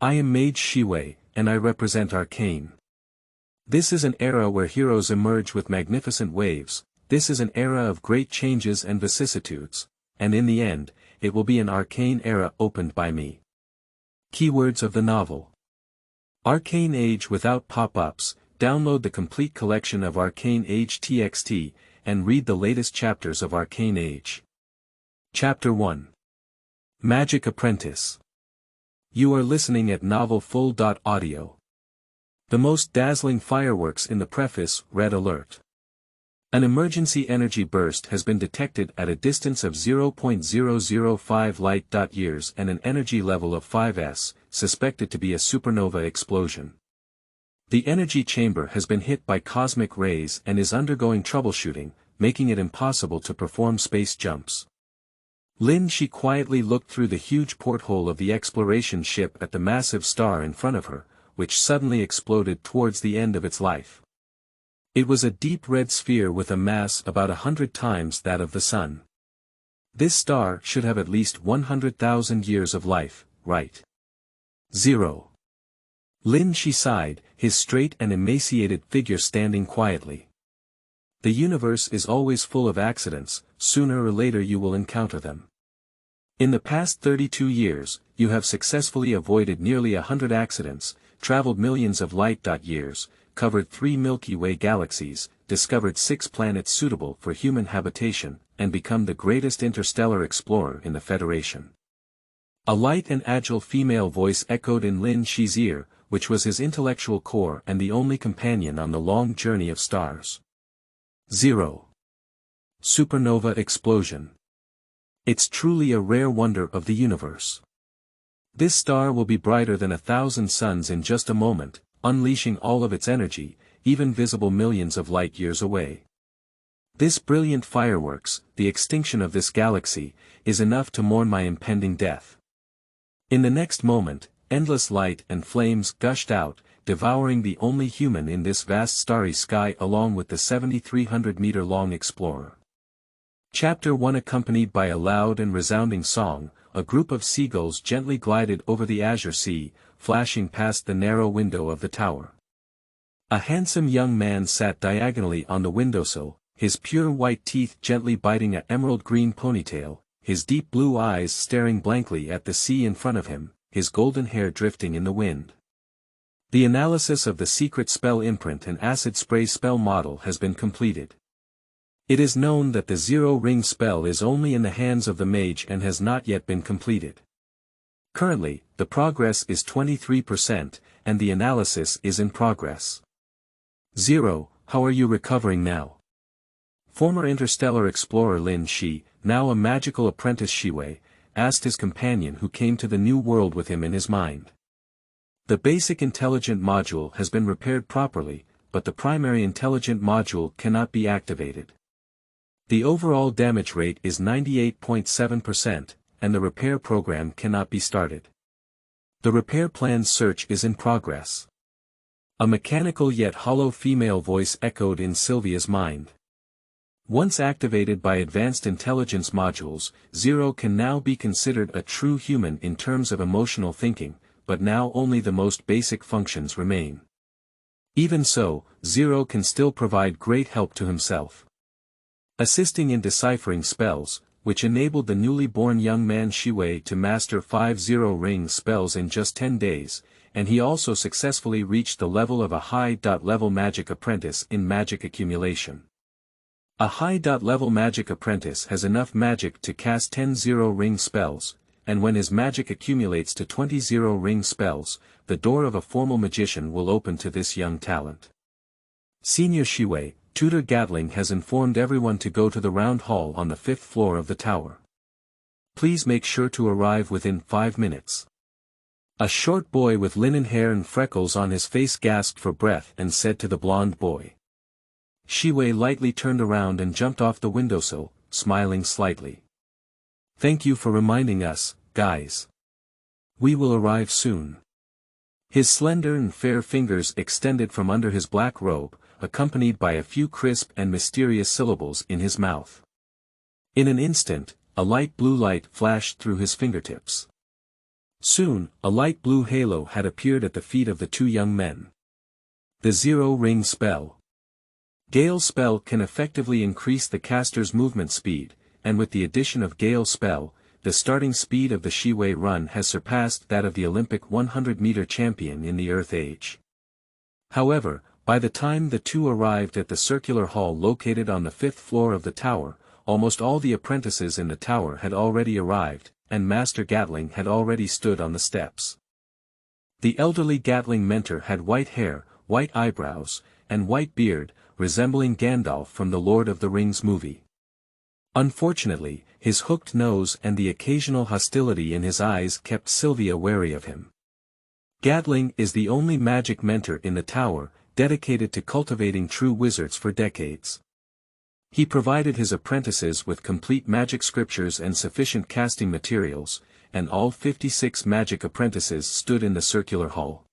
I am Mage Xiwei, and I represent Arcane. This is an era where heroes emerge with magnificent waves, this is an era of great changes and vicissitudes, and in the end, it will be an arcane era opened by me. Keywords of the novel. Arcane Age without pop-ups. Download the complete collection of Arcane Age TXT, and read the latest chapters of Arcane Age. Chapter 1. Magic Apprentice. You are listening at novelfull.audio. The most dazzling fireworks in the preface. Red alert. An emergency energy burst has been detected at a distance of 0.005 light-years and an energy level of 5s, suspected to be a supernova explosion. The energy chamber has been hit by cosmic rays and is undergoing troubleshooting, making it impossible to perform space jumps. Lin Shi quietly looked through the huge porthole of the exploration ship at the massive star in front of her, which suddenly exploded towards the end of its life. It was a deep red sphere with a mass about 100 times that of the Sun. This star should have at least 100,000 years of life, right? 0. Lin Shi sighed, his straight and emaciated figure standing quietly. The universe is always full of accidents, sooner or later you will encounter them. In the past 32 years, you have successfully avoided nearly 100 accidents, traveled millions of light-years, covered 3 Milky Way galaxies, discovered 6 planets suitable for human habitation, and become the greatest interstellar explorer in the Federation. A light and agile female voice echoed in Lin Shi's ear, which was his intellectual core and the only companion on the long journey of stars. 0. Supernova explosion. It's truly a rare wonder of the universe. This star will be brighter than 1,000 suns in just a moment, unleashing all of its energy, even visible millions of light-years away. This brilliant fireworks, the extinction of this galaxy, is enough to mourn my impending death. In the next moment, endless light and flames gushed out, devouring the only human in this vast starry sky along with the 7,300-meter-long explorer. Chapter 1. Accompanied by a loud and resounding song, a group of seagulls gently glided over the azure sea, flashing past the narrow window of the tower. A handsome young man sat diagonally on the windowsill, his pure white teeth gently biting an emerald-green ponytail, his deep blue eyes staring blankly at the sea in front of him, his golden hair drifting in the wind. The analysis of the secret spell imprint and acid spray spell model has been completed. It is known that the zero-ring spell is only in the hands of the mage and has not yet been completed. Currently, the progress is 23%, and the analysis is in progress. 0. How are you recovering now? Former interstellar explorer Lin Shi, now a magical apprentice Xiwei, asked his companion who came to the new world with him in his mind. The basic intelligent module has been repaired properly, but the primary intelligent module cannot be activated. The overall damage rate is 98.7%, and the repair program cannot be started. The repair plan search is in progress. A mechanical yet hollow female voice echoed in Sylvia's mind. Once activated by advanced intelligence modules, 0 can now be considered a true human in terms of emotional thinking, but now only the most basic functions remain. Even so, 0 can still provide great help to himself. Assisting in deciphering spells, which enabled the newly born young man Xiwei to master 5 zero-ring spells in just 10 days, and he also successfully reached the level of a high-level magic apprentice in magic accumulation. A high-level magic apprentice has enough magic to cast 10 zero-ring spells, and when his magic accumulates to 20 zero-ring spells, the door of a formal magician will open to this young talent. Senior Xiwei, Tutor Gatling has informed everyone to go to the round hall on the 5th floor of the tower. Please make sure to arrive within 5 minutes. A short boy with linen hair and freckles on his face gasped for breath and said to the blond boy. Xiwei lightly turned around and jumped off the windowsill, smiling slightly. Thank you for reminding us, guys. We will arrive soon. His slender and fair fingers extended from under his black robe, accompanied by a few crisp and mysterious syllables in his mouth. In an instant, a light blue light flashed through his fingertips. Soon, a light blue halo had appeared at the feet of the two young men. The Zero-Ring Spell. Gale's spell can effectively increase the caster's movement speed, and with the addition of Gale's spell, the starting speed of the Xiwei run has surpassed that of the Olympic 100-meter champion in the Earth Age. However, by the time the two arrived at the circular hall located on the 5th floor of the tower, almost all the apprentices in the tower had already arrived, and Master Gatling had already stood on the steps. The elderly Gatling mentor had white hair, white eyebrows, and white beard, resembling Gandalf from the Lord of the Rings movie. Unfortunately, his hooked nose and the occasional hostility in his eyes kept Sylvia wary of him. Gatling is the only magic mentor in the tower, dedicated to cultivating true wizards for decades. He provided his apprentices with complete magic scriptures and sufficient casting materials, and all 56 magic apprentices stood in the circular hall.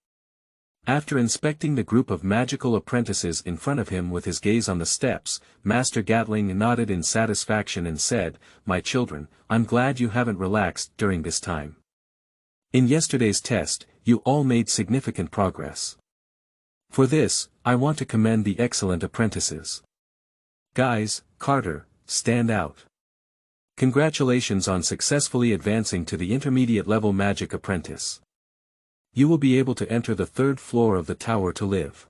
After inspecting the group of magical apprentices in front of him with his gaze on the steps, Master Gatling nodded in satisfaction and said, "My children, I'm glad you haven't relaxed during this time. In yesterday's test, you all made significant progress. For this, I want to commend the excellent apprentices. Guys, Carter, stand out. Congratulations on successfully advancing to the intermediate level Magic Apprentice. You will be able to enter the 3rd floor of the tower to live.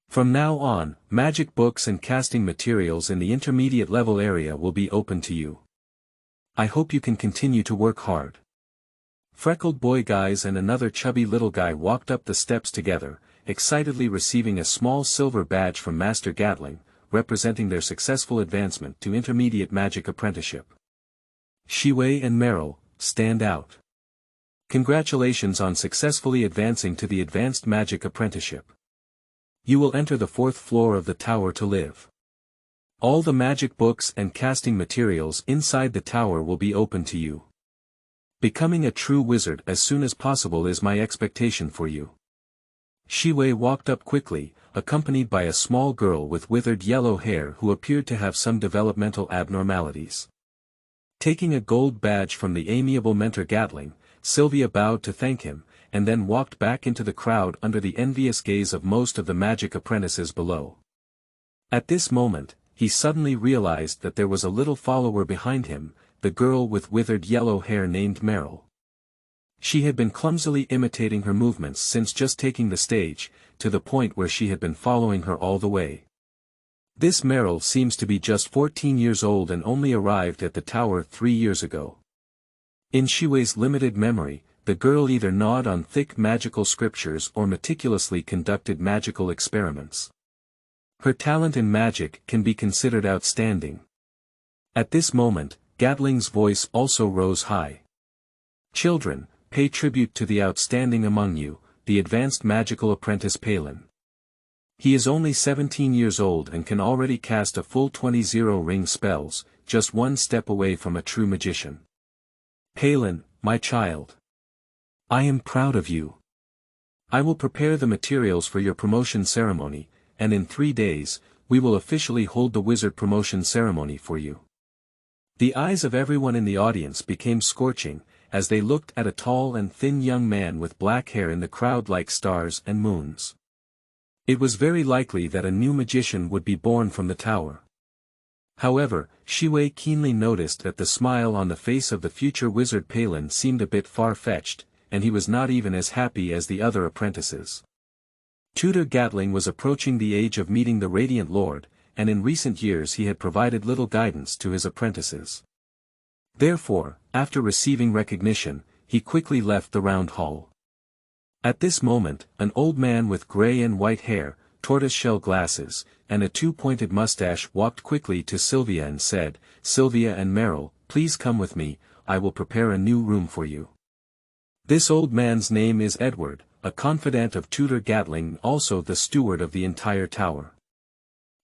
From now on, magic books and casting materials in the intermediate level area will be open to you. I hope you can continue to work hard." Freckled boy guys and another chubby little guy walked up the steps together, excitedly receiving a small silver badge from Master Gatling, representing their successful advancement to intermediate magic apprenticeship. Xiwei and Merrill, stand out. Congratulations on successfully advancing to the advanced magic apprenticeship. You will enter the 4th floor of the tower to live. All the magic books and casting materials inside the tower will be open to you. Becoming a true wizard as soon as possible is my expectation for you. Xiwei walked up quickly, accompanied by a small girl with withered yellow hair who appeared to have some developmental abnormalities. Taking a gold badge from the amiable mentor Gatling, Sylvia bowed to thank him, and then walked back into the crowd under the envious gaze of most of the magic apprentices below. At this moment, he suddenly realized that there was a little follower behind him, the girl with withered yellow hair named Merrill. She had been clumsily imitating her movements since just taking the stage, to the point where she had been following her all the way. This Merrill seems to be just 14 years old and only arrived at the tower 3 years ago. In Xiwei's limited memory, the girl either gnawed on thick magical scriptures or meticulously conducted magical experiments. Her talent in magic can be considered outstanding. At this moment, Gatling's voice also rose high. "Children, pay tribute to the outstanding among you, the advanced magical apprentice Palin. He is only 17 years old and can already cast a full 20 zero-ring spells, just one step away from a true magician. Palin, my child. I am proud of you. I will prepare the materials for your promotion ceremony, and in 3 days, we will officially hold the wizard promotion ceremony for you." The eyes of everyone in the audience became scorching, as they looked at a tall and thin young man with black hair in the crowd like stars and moons. It was very likely that a new magician would be born from the tower. However, Xiwei keenly noticed that the smile on the face of the future wizard Palin seemed a bit far-fetched, and he was not even as happy as the other apprentices. Tutor Gatling was approaching the age of meeting the Radiant Lord, and in recent years he had provided little guidance to his apprentices. Therefore, after receiving recognition, he quickly left the round hall. At this moment, an old man with gray and white hair, tortoise-shell glasses, and a two-pointed mustache walked quickly to Sylvia and said, "Sylvia and Merrill, please come with me, I will prepare a new room for you." This old man's name is Edward, a confidant of Tutor Gatling, also the steward of the entire tower.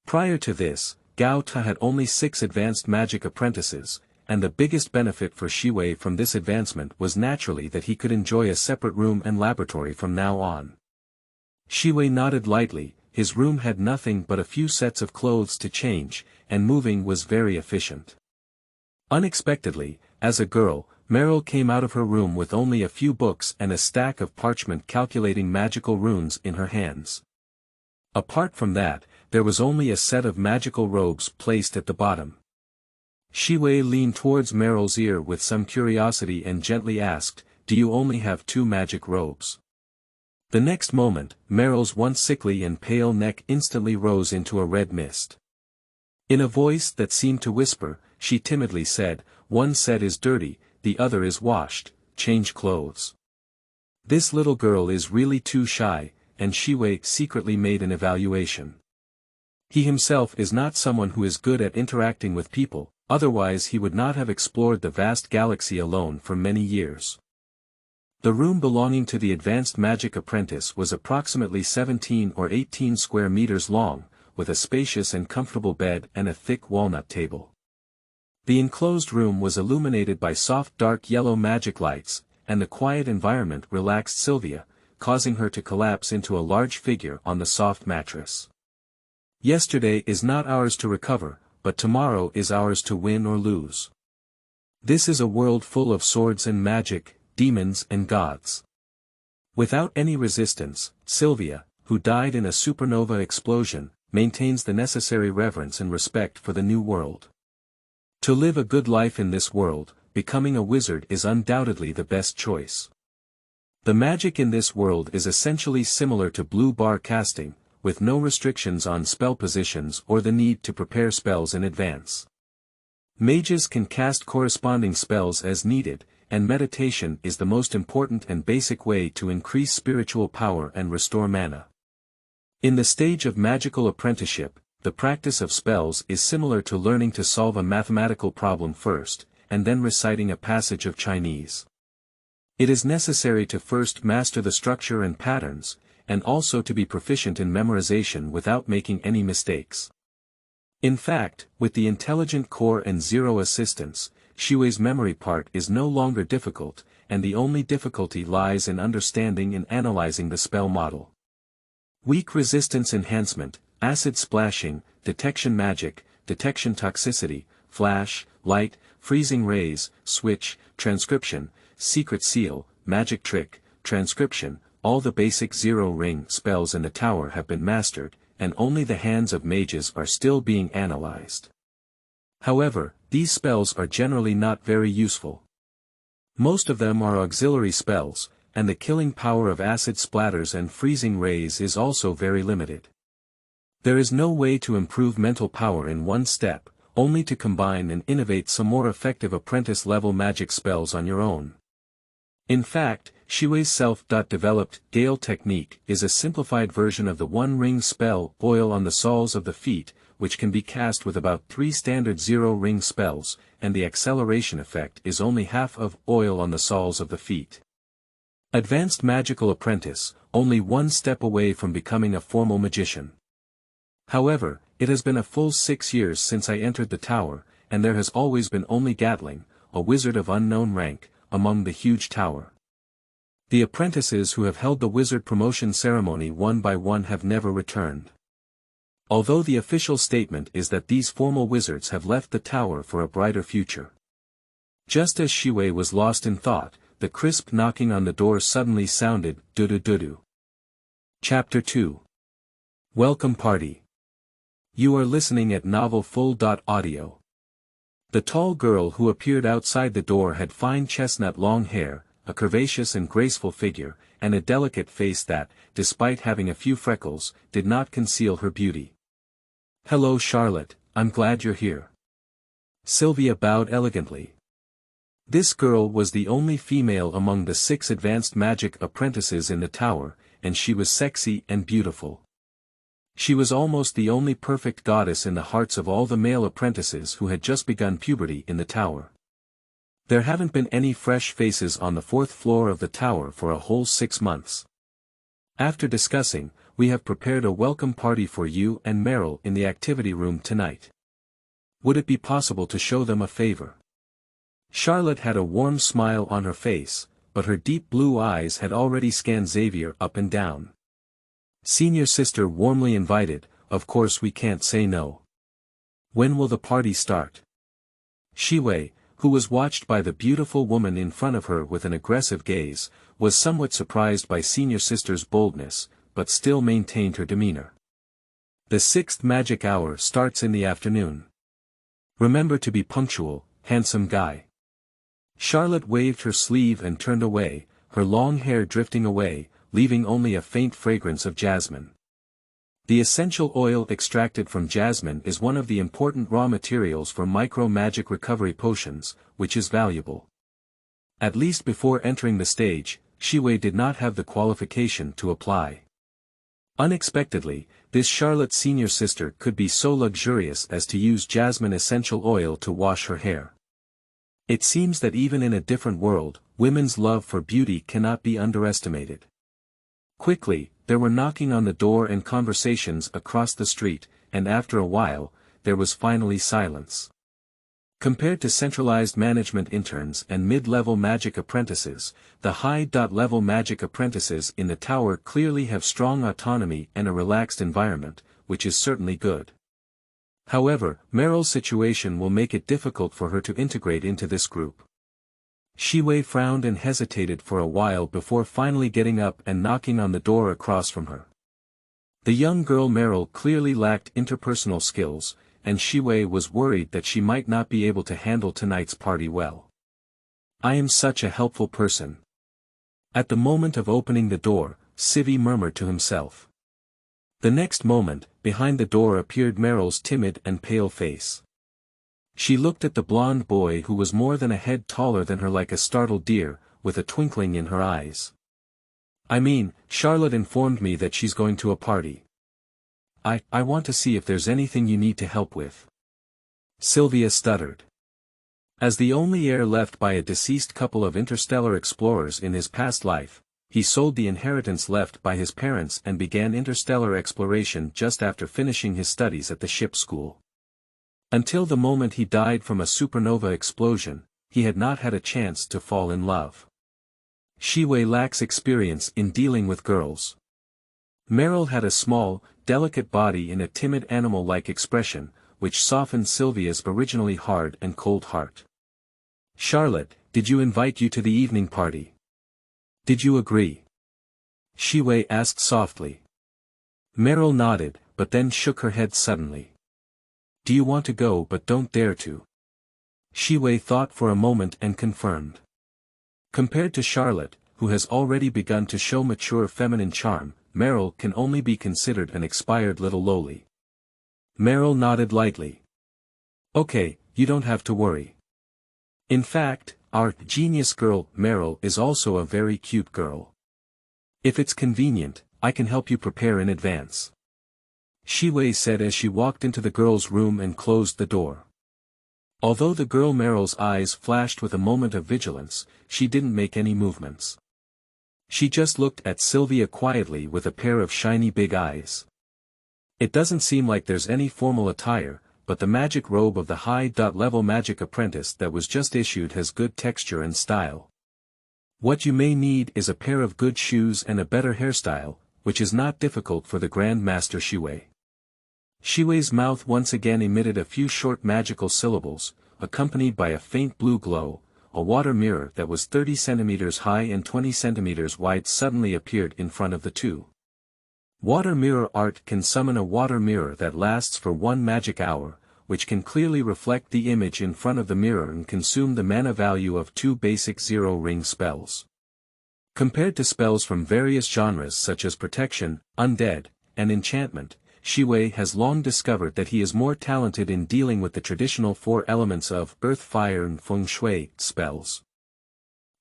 Prior to this, Gao Ta had only 6 advanced magic apprentices, and the biggest benefit for Xiwei from this advancement was naturally that he could enjoy a separate room and laboratory from now on. Xiwei nodded lightly. His room had nothing but a few sets of clothes to change, and moving was very efficient. Unexpectedly, as a girl, Meryl came out of her room with only a few books and a stack of parchment calculating magical runes in her hands. Apart from that, there was only a set of magical robes placed at the bottom. Xiwei leaned towards Meryl's ear with some curiosity and gently asked, "Do you only have 2 magic robes?" The next moment, Meryl's once sickly and pale neck instantly rose into a red mist. In a voice that seemed to whisper, she timidly said, "One set is dirty, the other is washed, change clothes." This little girl is really too shy, and Xiwei secretly made an evaluation. He himself is not someone who is good at interacting with people, otherwise he would not have explored the vast galaxy alone for many years. The room belonging to the advanced magic apprentice was approximately 17 or 18 square meters long, with a spacious and comfortable bed and a thick walnut table. The enclosed room was illuminated by soft dark yellow magic lights, and the quiet environment relaxed Sylvia, causing her to collapse into a large figure on the soft mattress. Yesterday is not ours to recover, but tomorrow is ours to win or lose. This is a world full of swords and magic, demons and gods. Without any resistance, Sylvia, who died in a supernova explosion, maintains the necessary reverence and respect for the new world. To live a good life in this world, becoming a wizard is undoubtedly the best choice. The magic in this world is essentially similar to blue bar casting, with no restrictions on spell positions or the need to prepare spells in advance. Mages can cast corresponding spells as needed, and meditation is the most important and basic way to increase spiritual power and restore mana. In the stage of magical apprenticeship, the practice of spells is similar to learning to solve a mathematical problem first, and then reciting a passage of Chinese. It is necessary to first master the structure and patterns, and also to be proficient in memorization without making any mistakes. In fact, with the intelligent core and zero assistance, Xiwei's memory part is no longer difficult, and the only difficulty lies in understanding and analyzing the spell model. Weak resistance enhancement, acid splashing, detection magic, detection toxicity, flash, light, freezing rays, switch, transcription, secret seal, magic trick, transcription, all the basic zero-ring spells in the tower have been mastered, and only the hands of mages are still being analyzed. However, these spells are generally not very useful. Most of them are auxiliary spells, and the killing power of acid splatters and freezing rays is also very limited. There is no way to improve mental power in one step, only to combine and innovate some more effective apprentice-level magic spells on your own. In fact, Xiwei's self-developed Gale technique is a simplified version of the one-ring spell Oil on the Soles of the Feet, which can be cast with about 3 standard zero-ring spells, and the acceleration effect is only half of Oil on the Soles of the Feet. Advanced Magical Apprentice, only one step away from becoming a formal magician. However, it has been a full 6 years since I entered the tower, and there has always been only Gatling, a wizard of unknown rank, among the huge tower. The apprentices who have held the wizard promotion ceremony one by one have never returned. Although the official statement is that these formal wizards have left the tower for a brighter future. Just as Xiwei was lost in thought, the crisp knocking on the door suddenly sounded, "Dudu-dudu." Chapter 2. Welcome Party. You are listening at novelfull.audio. The tall girl who appeared outside the door had fine chestnut long hair, a curvaceous and graceful figure, and a delicate face that, despite having a few freckles, did not conceal her beauty. "Hello Charlotte, I'm glad you're here." Sylvia bowed elegantly. This girl was the only female among the 6 advanced magic apprentices in the tower, and she was sexy and beautiful. She was almost the only perfect goddess in the hearts of all the male apprentices who had just begun puberty in the tower. There haven't been any fresh faces on the 4th floor of the tower for a whole 6 months. After discussing, we have prepared a welcome party for you and Meryl in the activity room tonight. Would it be possible to show them a favor? Charlotte had a warm smile on her face, but her deep blue eyes had already scanned Xavier up and down. Senior sister warmly invited, of course we can't say no. When will the party start? Xiwei, who was watched by the beautiful woman in front of her with an aggressive gaze, was somewhat surprised by senior sister's boldness, but still maintained her demeanor. The 6th magic hour starts in the afternoon. Remember to be punctual, handsome guy. Charlotte waved her sleeve and turned away, her long hair drifting away, leaving only a faint fragrance of jasmine. The essential oil extracted from jasmine is one of the important raw materials for micro-magic recovery potions, which is valuable. At least before entering the stage, Xiwei did not have the qualification to apply. Unexpectedly, this Charlotte's senior sister could be so luxurious as to use jasmine essential oil to wash her hair. It seems that even in a different world, women's love for beauty cannot be underestimated. Quickly, there were knocking on the door and conversations across the street, and after a while, there was finally silence. Compared to centralized management interns and mid-level magic apprentices, the high-level magic apprentices in the tower clearly have strong autonomy and a relaxed environment, which is certainly good. However, Meryl's situation will make it difficult for her to integrate into this group. Xiwei frowned and hesitated for a while before finally getting up and knocking on the door across from her. The young girl Meryl clearly lacked interpersonal skills, and Xiwei was worried that she might not be able to handle tonight's party well. "I am such a helpful person." At the moment of opening the door, Xiwei murmured to himself. The next moment, behind the door appeared Meryl's timid and pale face. She looked at the blond boy who was more than a head taller than her like a startled deer, with a twinkling in her eyes. "I mean, Charlotte informed me that she's going to a party. I want to see if there's anything you need to help with." Sylvia stuttered. As the only heir left by a deceased couple of interstellar explorers in his past life, he sold the inheritance left by his parents and began interstellar exploration just after finishing his studies at the ship school. Until the moment he died from a supernova explosion, he had not had a chance to fall in love. Xiwei lacks experience in dealing with girls. Meryl had a small, delicate body and a timid animal-like expression, which softened Sylvia's originally hard and cold heart. "Charlotte, did you invite you to the evening party? Did you agree?" Xiwei asked softly. Meryl nodded, but then shook her head suddenly. "Do you want to go but don't dare to?" Xiwei thought for a moment and confirmed. Compared to Charlotte, who has already begun to show mature feminine charm, Meryl can only be considered an expired little lowly. Meryl nodded lightly. "Okay, you don't have to worry. In fact, our genius girl, Meryl, is also a very cute girl. If it's convenient, I can help you prepare in advance," Xiwei said as she walked into the girl's room and closed the door. Although the girl Meryl's eyes flashed with a moment of vigilance, she didn't make any movements. She just looked at Sylvia quietly with a pair of shiny big eyes. It doesn't seem like there's any formal attire, but the magic robe of the high-level magic apprentice that was just issued has good texture and style. What you may need is a pair of good shoes and a better hairstyle, which is not difficult for the Grand Master Xiwei. Xiwei's mouth once again emitted a few short magical syllables, accompanied by a faint blue glow. A water mirror that was 30 centimeters high and 20 centimeters wide suddenly appeared in front of the two. Water mirror art can summon a water mirror that lasts for 1 magic hour, which can clearly reflect the image in front of the mirror and consume the mana value of 2 basic zero-ring spells. Compared to spells from various genres such as protection, undead, and enchantment, Xiwei has long discovered that he is more talented in dealing with the traditional 4 elements of earth, fire and feng shui spells.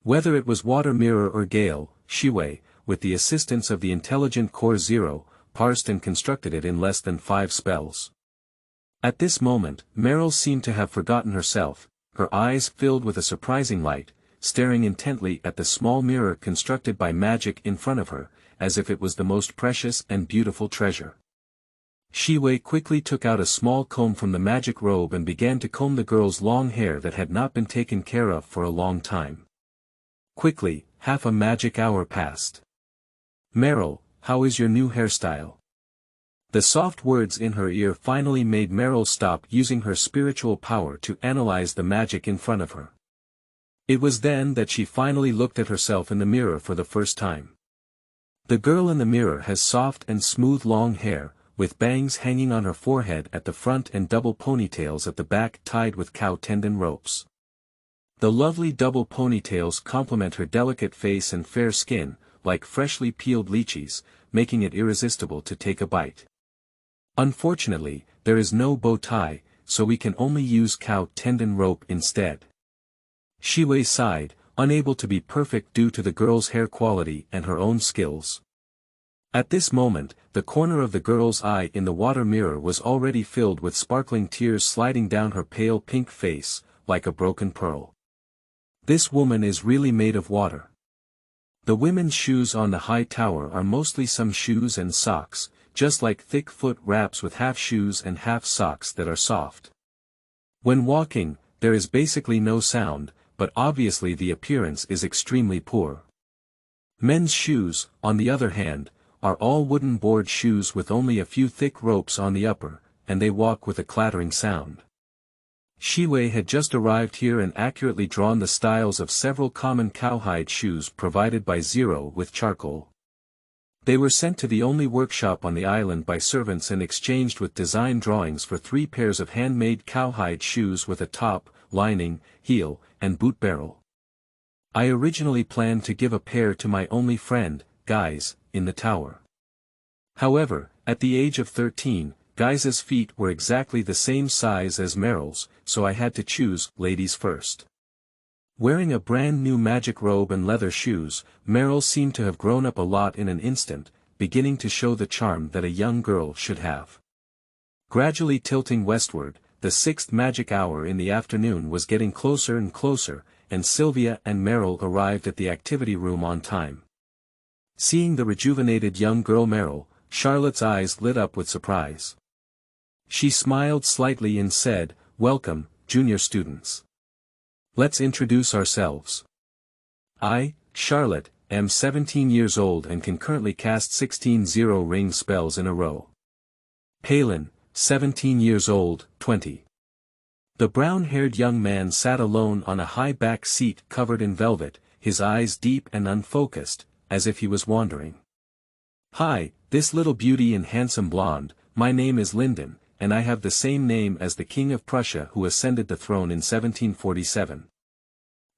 Whether it was water mirror or gale, Xiwei, with the assistance of the intelligent Core Zero, parsed and constructed it in less than 5 spells. At this moment, Meryl seemed to have forgotten herself, her eyes filled with a surprising light, staring intently at the small mirror constructed by magic in front of her, as if it was the most precious and beautiful treasure. Xiwei quickly took out a small comb from the magic robe and began to comb the girl's long hair that had not been taken care of for a long time. Quickly, half a magic hour passed. "Meryl, how is your new hairstyle?" The soft words in her ear finally made Meryl stop using her spiritual power to analyze the magic in front of her. It was then that she finally looked at herself in the mirror for the first time. The girl in the mirror has soft and smooth long hair, with bangs hanging on her forehead at the front and double ponytails at the back tied with cow tendon ropes. The lovely double ponytails complement her delicate face and fair skin, like freshly peeled lychees, making it irresistible to take a bite. Unfortunately, there is no bow tie, so we can only use cow tendon rope instead. Xiwei sighed, unable to be perfect due to the girl's hair quality and her own skills. At this moment, the corner of the girl's eye in the water mirror was already filled with sparkling tears sliding down her pale pink face, like a broken pearl. This woman is really made of water. The women's shoes on the high tower are mostly some shoes and socks, just like thick foot wraps with half shoes and half socks that are soft. When walking, there is basically no sound, but obviously the appearance is extremely poor. Men's shoes, on the other hand, are all wooden board shoes with only a few thick ropes on the upper, and they walk with a clattering sound. Xiwei had just arrived here and accurately drawn the styles of several common cowhide shoes provided by Zero with charcoal. They were sent to the only workshop on the island by servants and exchanged with design drawings for 3 pairs of handmade cowhide shoes with a top, lining, heel, and boot barrel. I originally planned to give a pair to my only friend, Guys, in the tower. However, at the age of 13, Guys's feet were exactly the same size as Meryl's, so I had to choose ladies first. Wearing a brand new magic robe and leather shoes, Meryl seemed to have grown up a lot in an instant, beginning to show the charm that a young girl should have. Gradually tilting westward, the 6th magic hour in the afternoon was getting closer and closer, and Sylvia and Meryl arrived at the activity room on time. Seeing the rejuvenated young girl Meryl, Charlotte's eyes lit up with surprise. She smiled slightly and said, "Welcome, junior students. Let's introduce ourselves. I, Charlotte, am 17 years old and can currently cast 16 zero-ring spells in a row. Palin, 17 years old, 20. The brown-haired young man sat alone on a high back seat covered in velvet, his eyes deep and unfocused, as if he was wandering. Hi, this little beauty and handsome blonde, my name is Lyndon, and I have the same name as the King of Prussia who ascended the throne in 1747.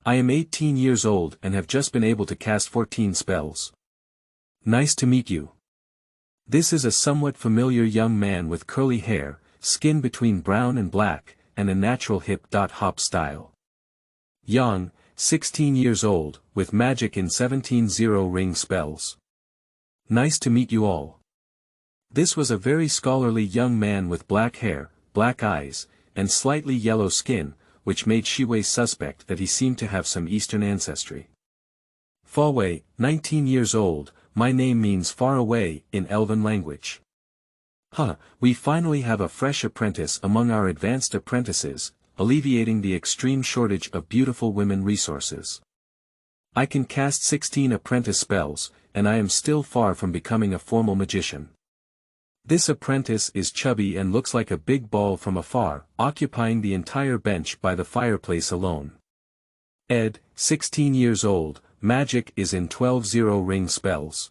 I am 18 years old and have just been able to cast 14 spells. Nice to meet you. This is a somewhat familiar young man with curly hair, skin between brown and black, and a natural hip-hop style. Young, 16 years old, with magic in 17 zero-ring spells. Nice to meet you all. This was a very scholarly young man with black hair, black eyes, and slightly yellow skin, which made Xiwei suspect that he seemed to have some Eastern ancestry. Fawei, 19 years old, my name means far away in Elven language. We finally have a fresh apprentice among our advanced apprentices, alleviating the extreme shortage of beautiful women resources. I can cast 16 apprentice spells, and I am still far from becoming a formal magician. This apprentice is chubby and looks like a big ball from afar, occupying the entire bench by the fireplace alone. Ed, 16 years old, magic is in 12 zero-ring spells.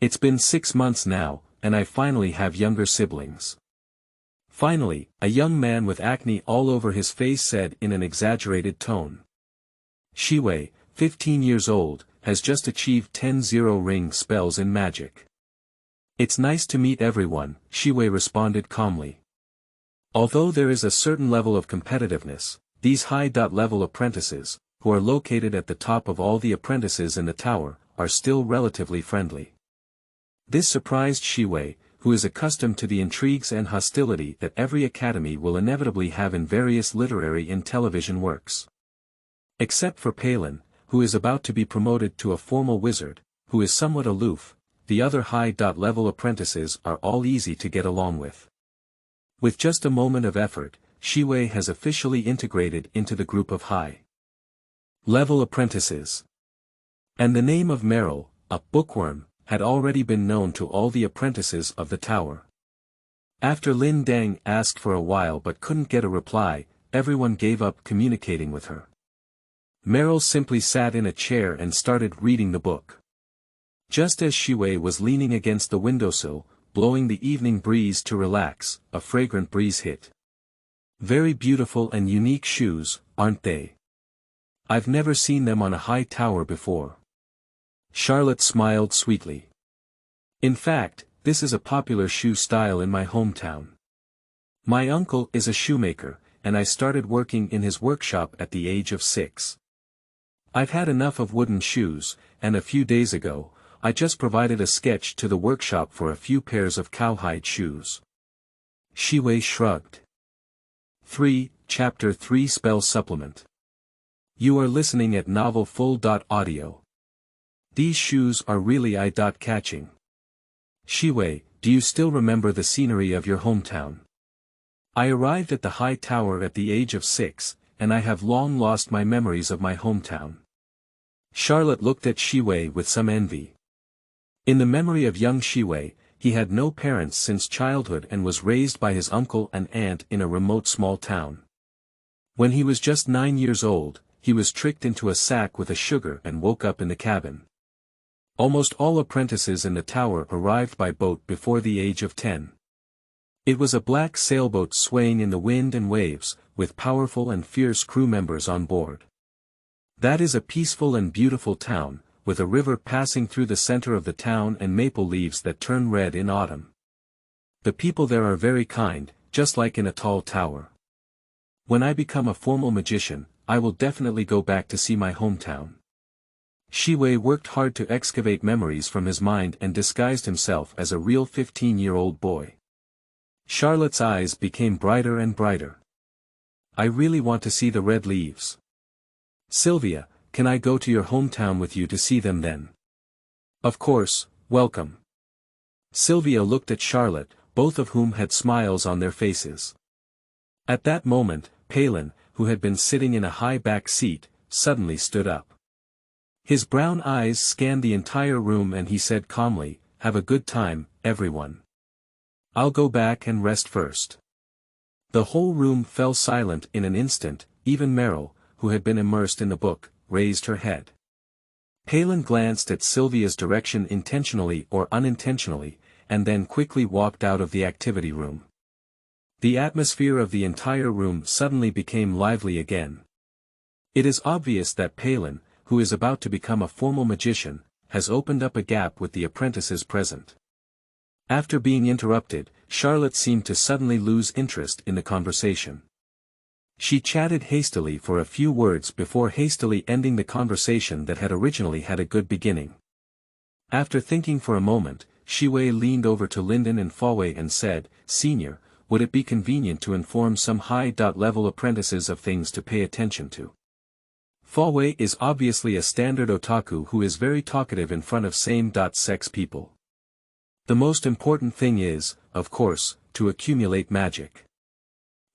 It's been 6 months now, and I finally have younger siblings. Finally, a young man with acne all over his face said in an exaggerated tone. Xiwei, 15 years old, has just achieved 10 zero-ring spells in magic. It's nice to meet everyone, Xiwei responded calmly. Although there is a certain level of competitiveness, these high-level apprentices, who are located at the top of all the apprentices in the tower, are still relatively friendly. This surprised Xiwei, who is accustomed to the intrigues and hostility that every academy will inevitably have in various literary and television works. Except for Palin, who is about to be promoted to a formal wizard, who is somewhat aloof, the other high-level apprentices are all easy to get along with. With just a moment of effort, Xiwei has officially integrated into the group of high-level apprentices. And the name of Meryl, a bookworm, had already been known to all the apprentices of the tower. After Lin Deng asked for a while but couldn't get a reply, everyone gave up communicating with her. Meryl simply sat in a chair and started reading the book. Just as Xiwei was leaning against the windowsill, blowing the evening breeze to relax, a fragrant breeze hit. Very beautiful and unique shoes, aren't they? I've never seen them on a high tower before. Charlotte smiled sweetly. In fact, this is a popular shoe style in my hometown. My uncle is a shoemaker, and I started working in his workshop at the age of 6. I've had enough of wooden shoes, and a few days ago, I just provided a sketch to the workshop for a few pairs of cowhide shoes. Xiwei shrugged. 3. Chapter 3 Spell Supplement. You are listening at novelfull.audio. These shoes are really eye-catching. Xiwei, do you still remember the scenery of your hometown? I arrived at the high tower at the age of 6, and I have long lost my memories of my hometown. Charlotte looked at Xiwei with some envy. In the memory of young Xiwei, he had no parents since childhood and was raised by his uncle and aunt in a remote small town. When he was just 9 years old, he was tricked into a sack with a sugar and woke up in the cabin. Almost all apprentices in the tower arrived by boat before the age of 10. It was a black sailboat swaying in the wind and waves, with powerful and fierce crew members on board. That is a peaceful and beautiful town, with a river passing through the center of the town and maple leaves that turn red in autumn. The people there are very kind, just like in a tall tower. When I become a formal magician, I will definitely go back to see my hometown. Xiwei worked hard to excavate memories from his mind and disguised himself as a real 15-year-old boy. Charlotte's eyes became brighter and brighter. I really want to see the red leaves. Sylvia, can I go to your hometown with you to see them then? Of course, welcome. Sylvia looked at Charlotte, both of whom had smiles on their faces. At that moment, Palin, who had been sitting in a high back seat, suddenly stood up. His brown eyes scanned the entire room and he said calmly, "Have a good time, everyone. I'll go back and rest first." The whole room fell silent in an instant. Even Meryl, who had been immersed in the book, raised her head. Palin glanced at Sylvia's direction intentionally or unintentionally, and then quickly walked out of the activity room. The atmosphere of the entire room suddenly became lively again. It is obvious that Palin, who is about to become a formal magician, has opened up a gap with the apprentices present. After being interrupted, Charlotte seemed to suddenly lose interest in the conversation. She chatted hastily for a few words before hastily ending the conversation that had originally had a good beginning. After thinking for a moment, Xiwei leaned over to Linden and Fawei and said, "Senior, would it be convenient to inform some high-level apprentices of things to pay attention to?" Fawei is obviously a standard otaku who is very talkative in front of same-sex people. The most important thing is, of course, to accumulate magic.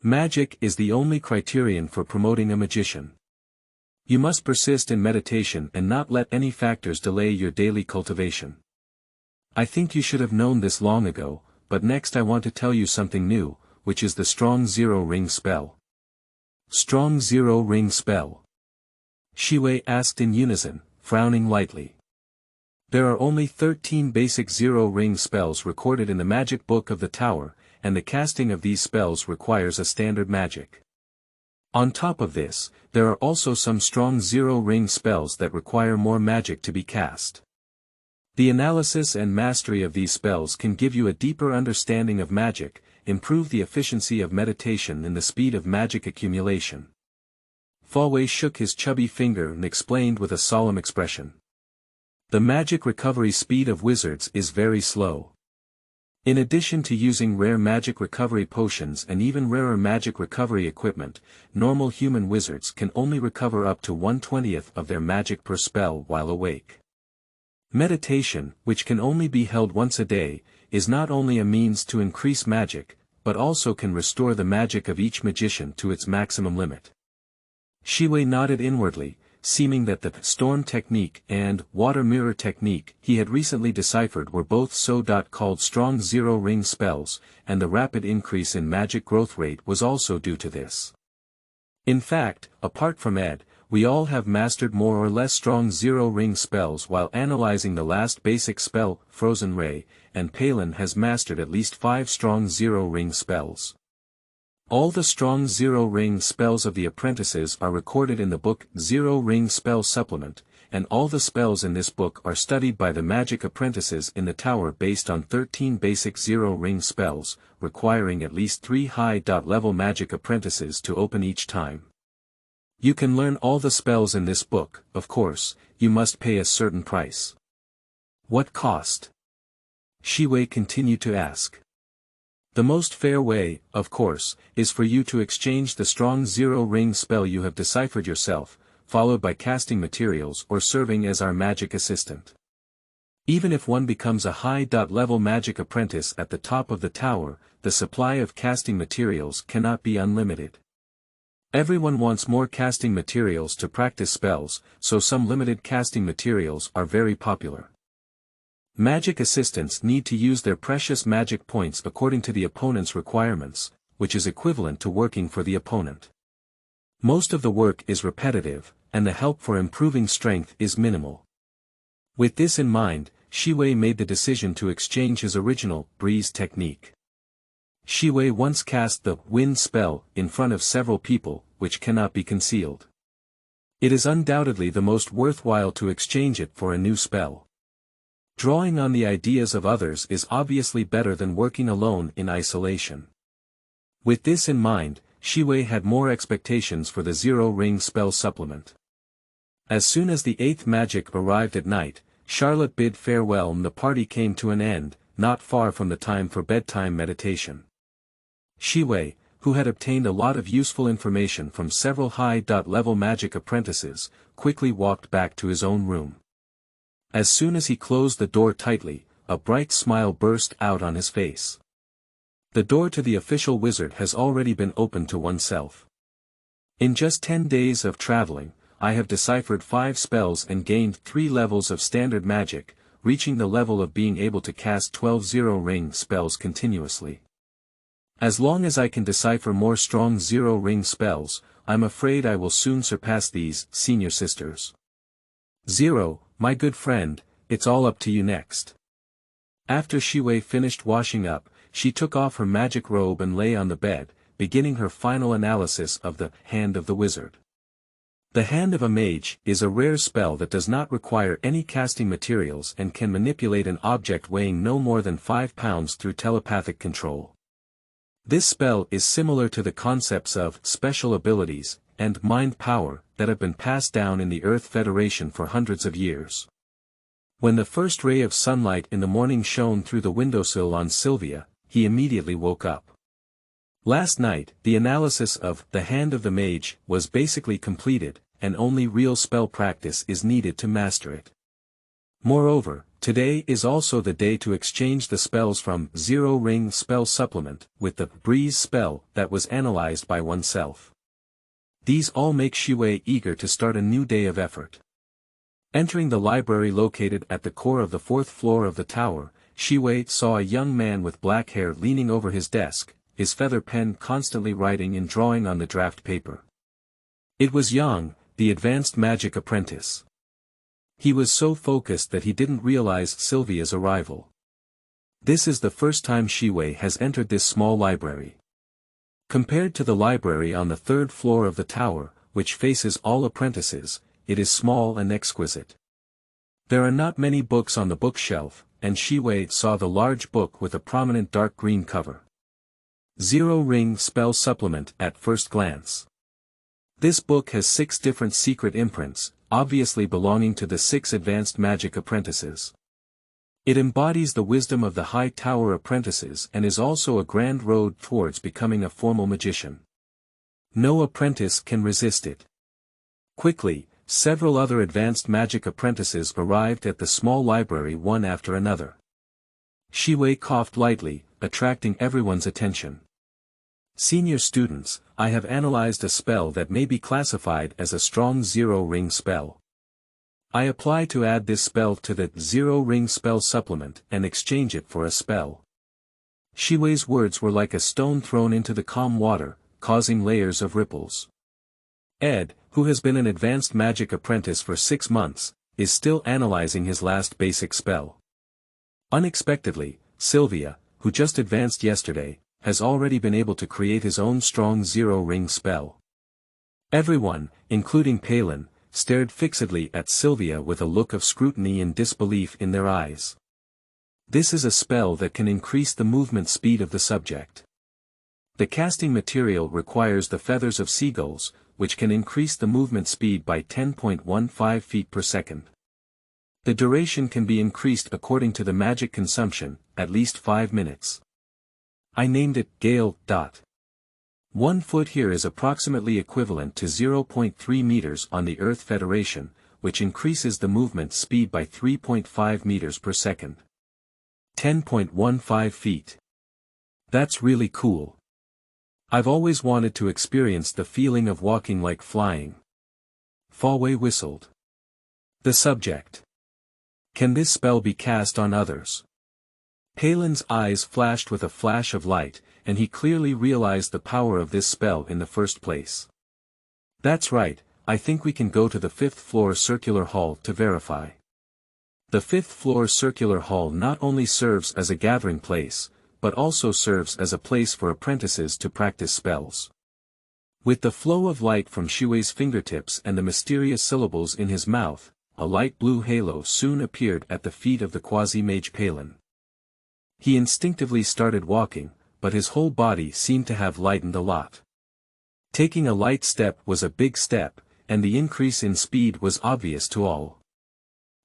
Magic is the only criterion for promoting a magician. You must persist in meditation and not let any factors delay your daily cultivation. I think you should have known this long ago, but next I want to tell you something new, which is the Strong Zero Ring spell. Strong Zero Ring spell? Xiwei asked in unison, frowning lightly. There are only 13 basic Zero Ring spells recorded in the magic book of the tower, and the casting of these spells requires a standard magic. On top of this, there are also some strong Zero Ring spells that require more magic to be cast. The analysis and mastery of these spells can give you a deeper understanding of magic, improve the efficiency of meditation and the speed of magic accumulation. Fawei shook his chubby finger and explained with a solemn expression. The magic recovery speed of wizards is very slow. In addition to using rare magic recovery potions and even rarer magic recovery equipment, normal human wizards can only recover up to 1/20th of their magic per spell while awake. Meditation, which can only be held once a day, is not only a means to increase magic, but also can restore the magic of each magician to its maximum limit. Xiwei nodded inwardly, seeming that the storm technique and water mirror technique he had recently deciphered were both so-called strong zero-ring spells, and the rapid increase in magic growth rate was also due to this. In fact, apart from Ed, we all have mastered more or less strong zero-ring spells while analyzing the last basic spell, Frozen Ray, and Palin has mastered at least 5 strong zero-ring spells. All the strong zero-ring spells of the apprentices are recorded in the book Zero-Ring Spell Supplement, and all the spells in this book are studied by the magic apprentices in the tower based on 13 basic zero-ring spells, requiring at least 3 high-level magic apprentices to open each time. You can learn all the spells in this book, of course, you must pay a certain price. What cost? Xiwei continued to ask. The most fair way, of course, is for you to exchange the strong zero-ring spell you have deciphered yourself, followed by casting materials or serving as our magic assistant. Even if one becomes a high-level magic apprentice at the top of the tower, the supply of casting materials cannot be unlimited. Everyone wants more casting materials to practice spells, so some limited casting materials are very popular. Magic assistants need to use their precious magic points according to the opponent's requirements, which is equivalent to working for the opponent. Most of the work is repetitive, and the help for improving strength is minimal. With this in mind, Xiwei made the decision to exchange his original breeze technique. Xiwei once cast the wind spell in front of several people, which cannot be concealed. It is undoubtedly the most worthwhile to exchange it for a new spell. Drawing on the ideas of others is obviously better than working alone in isolation. With this in mind, Xiwei had more expectations for the zero-ring spell supplement. As soon as the 8th magic arrived at night, Charlotte bid farewell and the party came to an end, not far from the time for bedtime meditation. Xiwei, who had obtained a lot of useful information from several high-level magic apprentices, quickly walked back to his own room. As soon as he closed the door tightly, a bright smile burst out on his face. The door to the official wizard has already been opened to oneself. In just 10 days of traveling, I have deciphered 5 spells and gained 3 levels of standard magic, reaching the level of being able to cast 12 zero-ring spells continuously. As long as I can decipher more strong zero-ring spells, I'm afraid I will soon surpass these senior sisters. Zero, my good friend, it's all up to you next. After Xiwei finished washing up, she took off her magic robe and lay on the bed, beginning her final analysis of the Hand of the Wizard. The Hand of a Mage is a rare spell that does not require any casting materials and can manipulate an object weighing no more than 5 pounds through telepathic control. This spell is similar to the concepts of special abilities and mind power that have been passed down in the Earth Federation for hundreds of years. When the first ray of sunlight in the morning shone through the windowsill on Sylvia, he immediately woke up. Last night, the analysis of the Hand of the Mage was basically completed, and only real spell practice is needed to master it. Moreover, today is also the day to exchange the spells from Zero-Ring Spell Supplement with the Breeze spell that was analyzed by oneself. These all make Xiwei eager to start a new day of effort. Entering the library located at the core of the 4th floor of the tower, Xiwei saw a young man with black hair leaning over his desk, his feather pen constantly writing and drawing on the draft paper. It was Yang, the advanced magic apprentice. He was so focused that he didn't realize Sylvia's arrival. This is the first time Xiwei has entered this small library. Compared to the library on the 3rd floor of the tower, which faces all apprentices, it is small and exquisite. There are not many books on the bookshelf, and Xiwei saw the large book with a prominent dark green cover. Zero-Ring Spell Supplement at first glance. This book has 6 different secret imprints, obviously belonging to the 6 advanced magic apprentices. It embodies the wisdom of the high tower apprentices and is also a grand road towards becoming a formal magician. No apprentice can resist it. Quickly, several other advanced magic apprentices arrived at the small library one after another. Xiwei coughed lightly, attracting everyone's attention. Senior students, I have analyzed a spell that may be classified as a strong zero-ring spell. I apply to add this spell to the zero-ring spell supplement and exchange it for a spell. Xiwei's words were like a stone thrown into the calm water, causing layers of ripples. Ed, who has been an advanced magic apprentice for 6 months, is still analyzing his last basic spell. Unexpectedly, Sylvia, who just advanced yesterday, has already been able to create his own strong zero-ring spell. Everyone, including Palin, stared fixedly at Sylvia with a look of scrutiny and disbelief in their eyes. This is a spell that can increase the movement speed of the subject. The casting material requires the feathers of seagulls, which can increase the movement speed by 10.15 feet per second. The duration can be increased according to the magic consumption, at least 5 minutes. I named it Gale. 1 foot here is approximately equivalent to 0.3 meters on the Earth Federation, which increases the movement speed by 3.5 meters per second. 10.15 feet. That's really cool. I've always wanted to experience the feeling of walking like flying. Xiwei whistled. The subject. Can this spell be cast on others? Palin's eyes flashed with a flash of light, and he clearly realized the power of this spell in the first place. That's right, I think we can go to the 5th floor circular hall to verify. The 5th floor circular hall not only serves as a gathering place, but also serves as a place for apprentices to practice spells. With the flow of light from Xiwei's fingertips and the mysterious syllables in his mouth, a light blue halo soon appeared at the feet of the quasi-mage Palin. He instinctively started walking, but his whole body seemed to have lightened a lot. Taking a light step was a big step, and the increase in speed was obvious to all.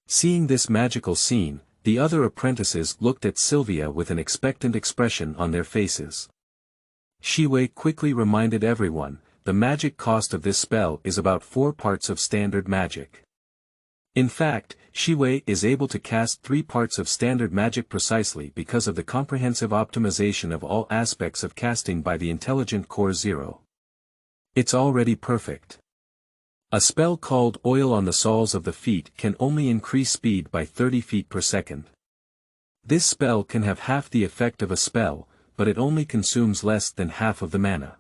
Seeing this magical scene, the other apprentices looked at Sylvia with an expectant expression on their faces. Xiwei quickly reminded everyone, the magic cost of this spell is about 4 parts of standard magic. In fact, Xiwei is able to cast 3 parts of standard magic precisely because of the comprehensive optimization of all aspects of casting by the Intelligent Core Zero. It's already perfect. A spell called Oil on the Soles of the Feet can only increase speed by 30 feet per second. This spell can have half the effect of a spell, but it only consumes less than half of the mana.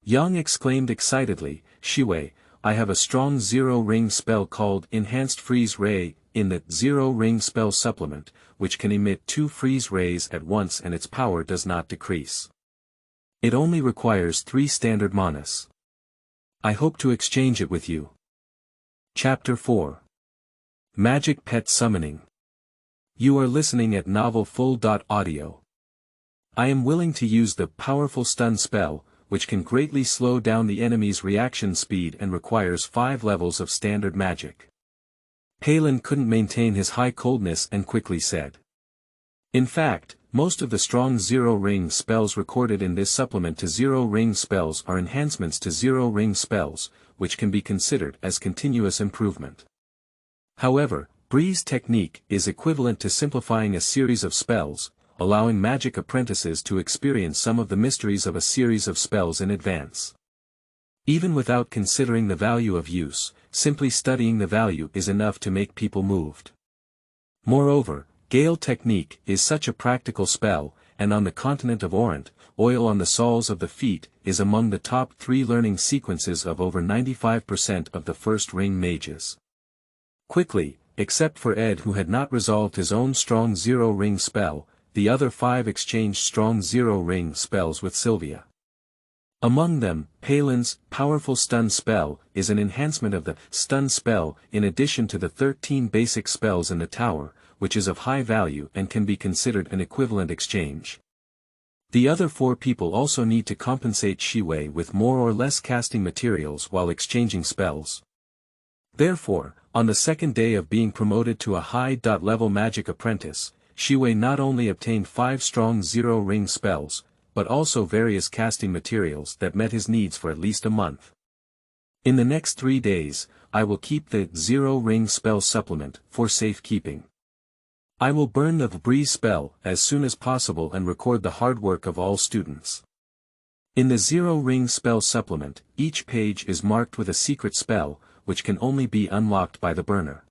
Yang exclaimed excitedly, Xiwei, I have a strong zero-ring spell called Enhanced Freeze Ray, in the zero-ring spell supplement, which can emit 2 freeze rays at once and its power does not decrease. It only requires 3 standard manas. I hope to exchange it with you. Chapter 4. Magic Pet Summoning. You are listening at novelfull.audio. I am willing to use the powerful stun spell, which can greatly slow down the enemy's reaction speed and requires 5 levels of standard magic. Palin couldn't maintain his high coldness and quickly said. In fact, most of the strong zero-ring spells recorded in this supplement to zero-ring spells are enhancements to zero-ring spells, which can be considered as continuous improvement. However, Bree's technique is equivalent to simplifying a series of spells, allowing magic apprentices to experience some of the mysteries of a series of spells in advance. Even without considering the value of use, simply studying the value is enough to make people moved. Moreover, Gale technique is such a practical spell, and on the continent of Orient, Oil on the Soles of the Feet is among the top 3 learning sequences of over 95% of the first ring mages. Quickly, except for Ed who had not resolved his own strong zero-ring spell, the other 5 exchanged strong zero-ring spells with Sylvia. Among them, Palin's powerful stun spell is an enhancement of the stun spell in addition to the 13 basic spells in the tower, which is of high value and can be considered an equivalent exchange. The other 4 people also need to compensate Xiwei with more or less casting materials while exchanging spells. Therefore, on the second day of being promoted to a high-level magic apprentice, Xiwei not only obtained 5 strong zero-ring spells, but also various casting materials that met his needs for at least a month. In the next 3 days, I will keep the zero-ring spell supplement for safekeeping. I will burn the Bree spell as soon as possible and record the hard work of all students. In the zero-ring spell supplement, each page is marked with a secret spell, which can only be unlocked by the burner.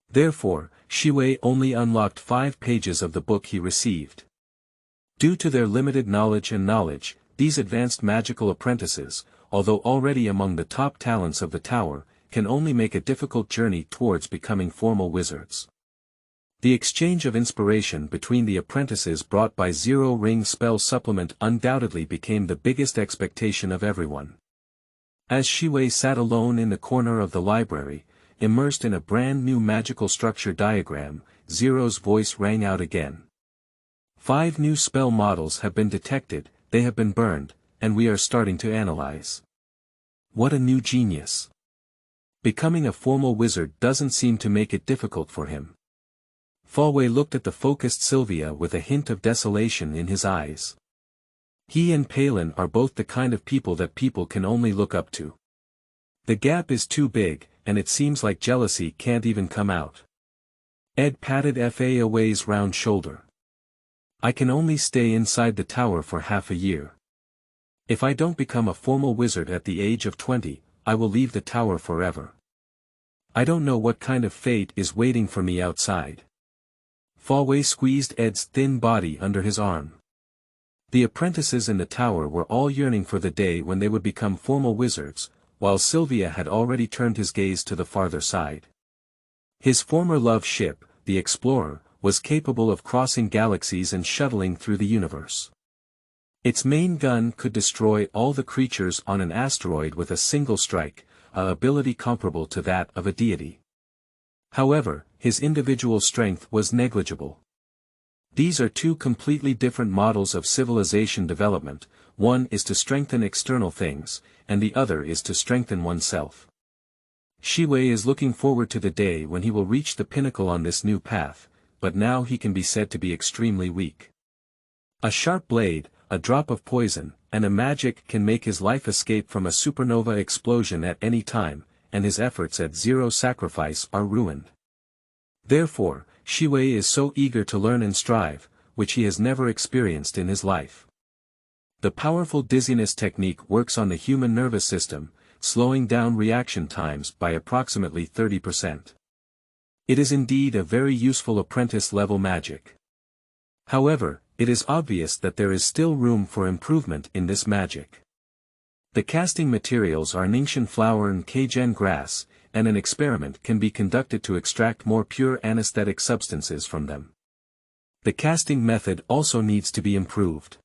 Therefore, Xiwei only unlocked 5 pages of the book he received. Due to their limited knowledge, these advanced magical apprentices, although already among the top talents of the tower, can only make a difficult journey towards becoming formal wizards. The exchange of inspiration between the apprentices brought by zero-ring spell supplement undoubtedly became the biggest expectation of everyone. As Xiwei sat alone in the corner of the library, immersed in a brand new magical structure diagram, Zero's voice rang out again. 5 new spell models have been detected, they have been burned, and we are starting to analyze. What a new genius! Becoming a formal wizard doesn't seem to make it difficult for him. Falway looked at the focused Sylvia with a hint of desolation in his eyes. He and Palin are both the kind of people that people can only look up to. The gap is too big, and it seems like jealousy can't even come out. Ed patted Faway's round shoulder. I can only stay inside the tower for half a year. If I don't become a formal wizard at the age of 20, I will leave the tower forever. I don't know what kind of fate is waiting for me outside. Falway squeezed Ed's thin body under his arm. The apprentices in the tower were all yearning for the day when they would become formal wizards, while Sylvia had already turned his gaze to the farther side. His former love ship, the Explorer, was capable of crossing galaxies and shuttling through the universe. Its main gun could destroy all the creatures on an asteroid with a single strike, an ability comparable to that of a deity. However, his individual strength was negligible. These are 2 completely different models of civilization development, one is to strengthen external things, and the other is to strengthen oneself. Xiwei is looking forward to the day when he will reach the pinnacle on this new path, but now he can be said to be extremely weak. A sharp blade, a drop of poison, and a magic can make his life escape from a supernova explosion at any time, and his efforts at zero sacrifice are ruined. Therefore, Xiwei is so eager to learn and strive, which he has never experienced in his life. The powerful dizziness technique works on the human nervous system, slowing down reaction times by approximately 30%. It is indeed a very useful apprentice-level magic. However, it is obvious that there is still room for improvement in this magic. The casting materials are Ningxian flower and Keigen grass, and an experiment can be conducted to extract more pure anesthetic substances from them. The casting method also needs to be improved.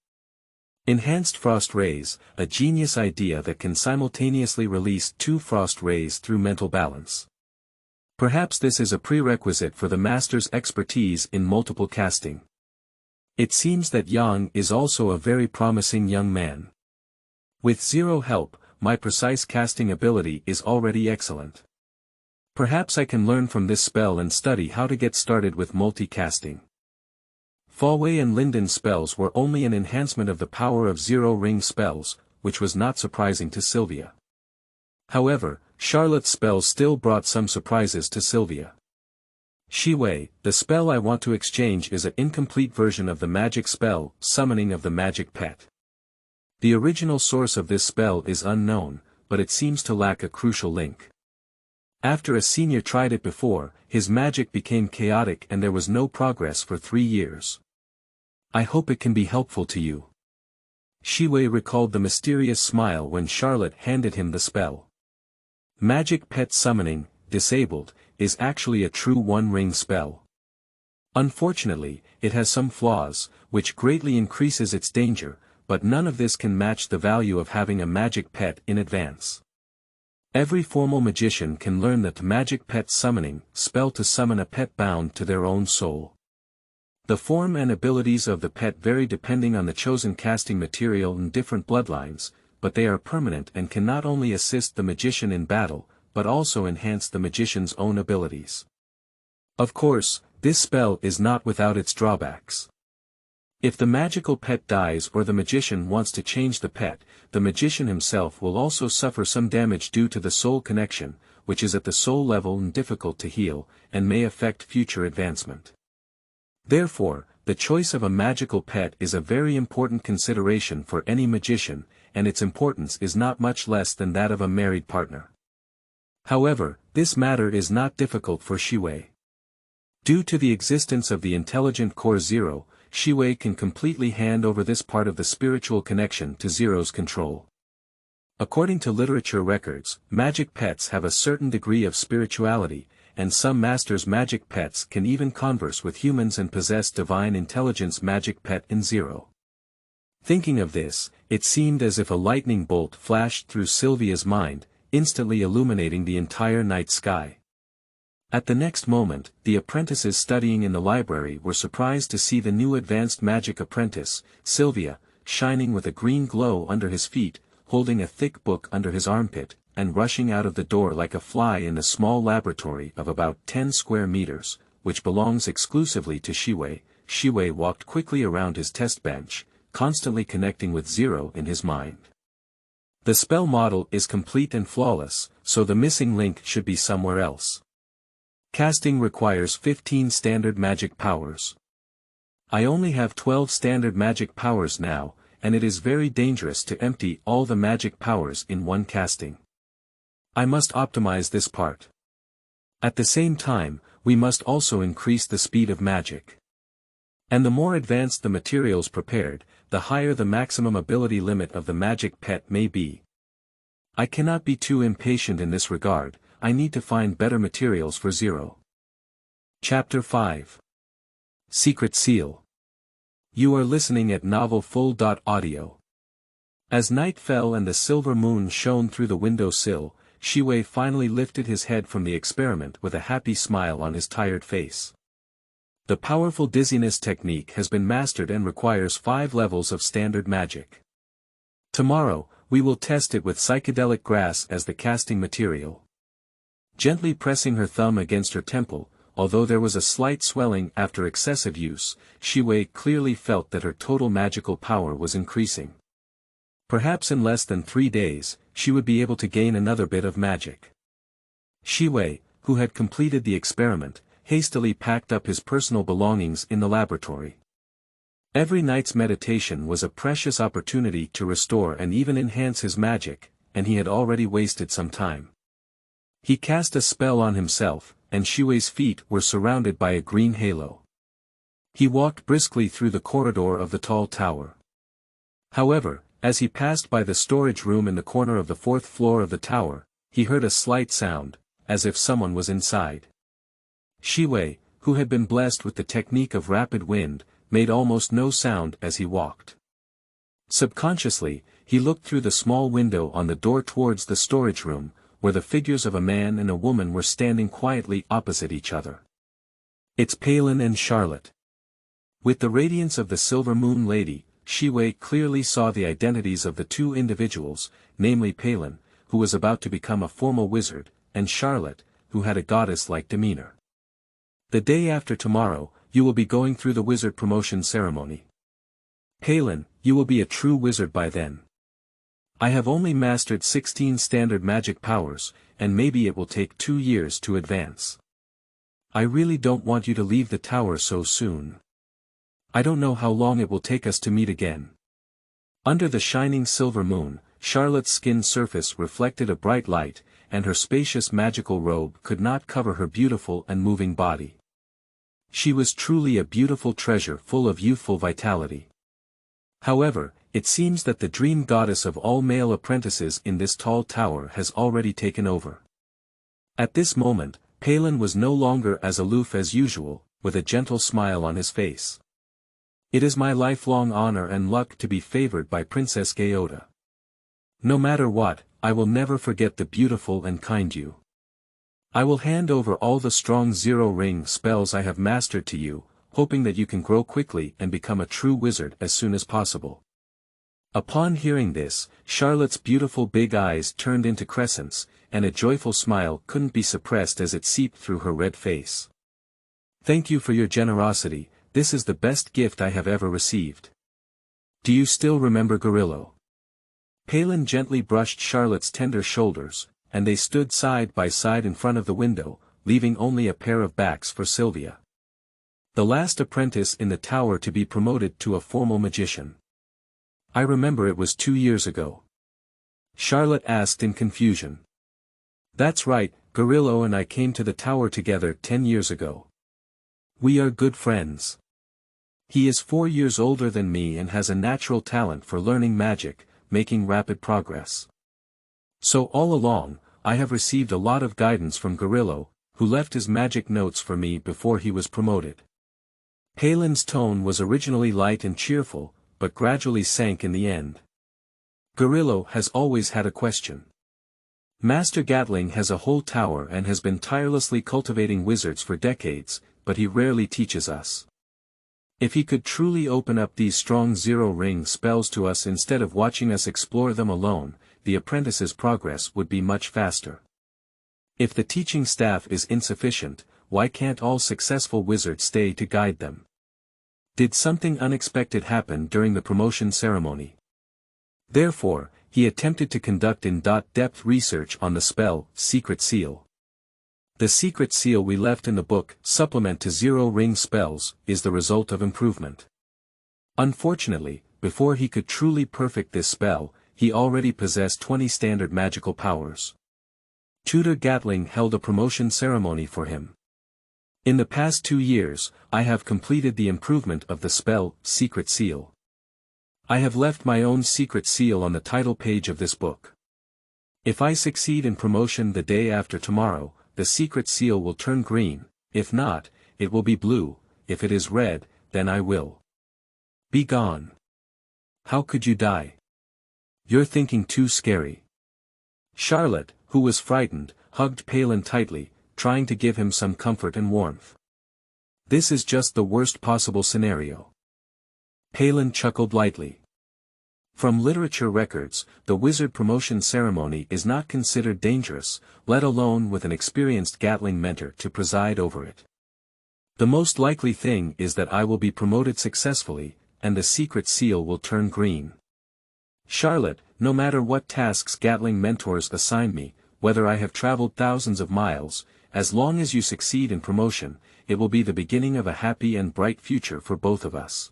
Enhanced frost rays, a genius idea that can simultaneously release 2 frost rays through mental balance. Perhaps this is a prerequisite for the master's expertise in multiple casting. It seems that Yang is also a very promising young man. With zero help, my precise casting ability is already excellent. Perhaps I can learn from this spell and study how to get started with multi-casting. Falway and Linden's spells were only an enhancement of the power of zero-ring spells, which was not surprising to Sylvia. However, Charlotte's spells still brought some surprises to Sylvia. Xiwei, the spell I want to exchange is an incomplete version of the magic spell, Summoning of the Magic Pet. The original source of this spell is unknown, but it seems to lack a crucial link. After a senior tried it before, his magic became chaotic and there was no progress for 3 years. I hope it can be helpful to you. Xiwei recalled the mysterious smile when Charlotte handed him the spell. Magic Pet Summoning, disabled, is actually a true one-ring spell. Unfortunately, it has some flaws, which greatly increases its danger, but none of this can match the value of having a magic pet in advance. Every formal magician can learn the Magic Pet Summoning spell to summon a pet bound to their own soul. The form and abilities of the pet vary depending on the chosen casting material and different bloodlines, but they are permanent and can not only assist the magician in battle, but also enhance the magician's own abilities. Of course, this spell is not without its drawbacks. If the magical pet dies or the magician wants to change the pet, the magician himself will also suffer some damage due to the soul connection, which is at the soul level and difficult to heal, and may affect future advancement. Therefore, the choice of a magical pet is a very important consideration for any magician, and its importance is not much less than that of a married partner. However, this matter is not difficult for Xiwei. Due to the existence of the intelligent core Zero, Xiwei can completely hand over this part of the spiritual connection to Zero's control. According to literature records, magic pets have a certain degree of spirituality, and some masters' magic pets can even converse with humans and possess divine intelligence. Magic pet in Zero. Thinking of this, it seemed as if a lightning bolt flashed through Sylvia's mind, instantly illuminating the entire night sky. At the next moment, the apprentices studying in the library were surprised to see the new advanced magic apprentice, Sylvia, shining with a green glow under his feet, holding a thick book under his armpit, and rushing out of the door like a fly in the small laboratory of about 10 square meters, which belongs exclusively to Xiwei. Xiwei walked quickly around his test bench, constantly connecting with Zero in his mind. The spell model is complete and flawless, so the missing link should be somewhere else. Casting requires 15 standard magic powers. I only have 12 standard magic powers now, and it is very dangerous to empty all the magic powers in one casting. I must optimize this part. At the same time, we must also increase the speed of magic. And the more advanced the materials prepared, the higher the maximum ability limit of the magic pet may be. I cannot be too impatient in this regard. I need to find better materials for Zero. Chapter 5. Secret Seal. You are listening at novelfull.audio. As night fell and the silver moon shone through the window sill, Xiwei finally lifted his head from the experiment with a happy smile on his tired face. The powerful dizziness technique has been mastered and requires 5 levels of standard magic. Tomorrow, we will test it with psychedelic grass as the casting material. Gently pressing her thumb against her temple, although there was a slight swelling after excessive use, Xiwei clearly felt that her total magical power was increasing. Perhaps in less than 3 days, she would be able to gain another bit of magic. Xiwei, who had completed the experiment, hastily packed up his personal belongings in the laboratory. Every night's meditation was a precious opportunity to restore and even enhance his magic, and he had already wasted some time. He cast a spell on himself, and Xiwei's feet were surrounded by a green halo. He walked briskly through the corridor of the tall tower. However, as he passed by the storage room in the corner of the 4th floor of the tower, he heard a slight sound, as if someone was inside. Xiwei, who had been blessed with the technique of rapid wind, made almost no sound as he walked. Subconsciously, he looked through the small window on the door towards the storage room, where the figures of a man and a woman were standing quietly opposite each other. It's Palin and Charlotte. With the radiance of the silver moon lady, Xiwei clearly saw the identities of the 2 individuals, namely Palin, who was about to become a formal wizard, and Charlotte, who had a goddess-like demeanor. The day after tomorrow, you will be going through the wizard promotion ceremony. Palin, you will be a true wizard by then. I have only mastered 16 standard magic powers, and maybe it will take 2 years to advance. I really don't want you to leave the tower so soon. I don't know how long it will take us to meet again. Under the shining silver moon, Charlotte's skin surface reflected a bright light, and her spacious magical robe could not cover her beautiful and moving body. She was truly a beautiful treasure full of youthful vitality. However, it seems that the dream goddess of all male apprentices in this tall tower has already taken over. At this moment, Palin was no longer as aloof as usual, with a gentle smile on his face. It is my lifelong honor and luck to be favored by Princess Geoda. No matter what, I will never forget the beautiful and kind you. I will hand over all the strong Zero Ring spells I have mastered to you, hoping that you can grow quickly and become a true wizard as soon as possible. Upon hearing this, Charlotte's beautiful big eyes turned into crescents, and a joyful smile couldn't be suppressed as it seeped through her red face. Thank you for your generosity, this is the best gift I have ever received. Do you still remember Gorillo? Palin gently brushed Charlotte's tender shoulders, and they stood side by side in front of the window, leaving only a pair of backs for Sylvia. The last apprentice in the tower to be promoted to a formal magician. I remember it was 2 years ago. Charlotte asked in confusion. That's right, Garillo and I came to the tower together 10 years ago. We are good friends. He is 4 years older than me and has a natural talent for learning magic, making rapid progress. So all along, I have received a lot of guidance from Garillo, who left his magic notes for me before he was promoted. Palin's tone was originally light and cheerful, but gradually sank in the end. Garillo has always had a question. Master Gatling has a whole tower and has been tirelessly cultivating wizards for decades, but he rarely teaches us. If he could truly open up these strong zero-ring spells to us instead of watching us explore them alone, the apprentice's progress would be much faster. If the teaching staff is insufficient, why can't all successful wizards stay to guide them? Did something unexpected happen during the promotion ceremony? Therefore, he attempted to conduct in-depth research on the spell, Secret Seal. The secret seal we left in the book, Supplement to Zero-Ring Spells, is the result of improvement. Unfortunately, before he could truly perfect this spell, he already possessed 20 standard magical powers. Tutor Gatling held a promotion ceremony for him. In the past 2 years, I have completed the improvement of the spell, Secret Seal. I have left my own secret seal on the title page of this book. If I succeed in promotion the day after tomorrow, the secret seal will turn green, if not, it will be blue, if it is red, then I will. Be gone. How could you die? You're thinking too scary. Charlotte, who was frightened, hugged Palin tightly, trying to give him some comfort and warmth. This is just the worst possible scenario. Palin chuckled lightly. From literature records, the wizard promotion ceremony is not considered dangerous, let alone with an experienced Gatling mentor to preside over it. The most likely thing is that I will be promoted successfully, and the secret seal will turn green. Charlotte, no matter what tasks Gatling mentors assign me, whether I have traveled thousands of miles, as long as you succeed in promotion, it will be the beginning of a happy and bright future for both of us.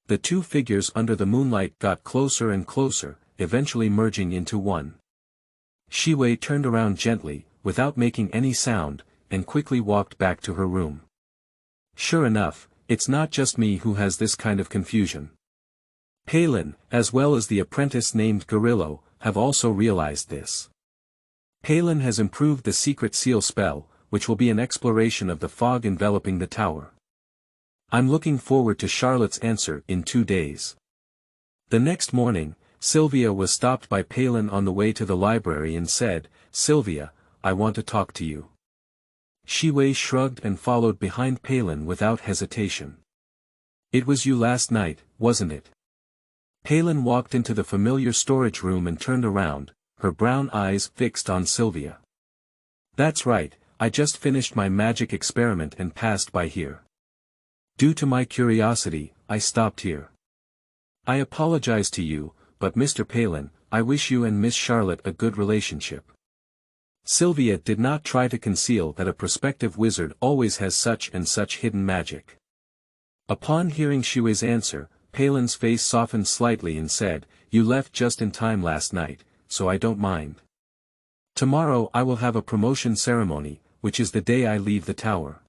The two figures under the moonlight got closer and closer, eventually merging into one. Xiwei turned around gently, without making any sound, and quickly walked back to her room. Sure enough, it's not just me who has this kind of confusion. Palin, as well as the apprentice named Garillo, have also realized this. Palin has improved the secret seal spell, which will be an exploration of the fog enveloping the tower. I'm looking forward to Charlotte's answer in 2 days. The next morning, Sylvia was stopped by Palin on the way to the library and said, "Sylvia, I want to talk to you." Xiwei shrugged and followed behind Palin without hesitation. "It was you last night, wasn't it?" Palin walked into the familiar storage room and turned around, her brown eyes fixed on Sylvia. "That's right, I just finished my magic experiment and passed by here. Due to my curiosity, I stopped here. I apologize to you, but Mr. Palin, I wish you and Miss Charlotte a good relationship." Sylvia did not try to conceal that a prospective wizard always has such and such hidden magic. Upon hearing Xiwei's answer, Palin's face softened slightly and said, "You left just in time last night, so I don't mind. Tomorrow I will have a promotion ceremony, which is the day I leave the tower.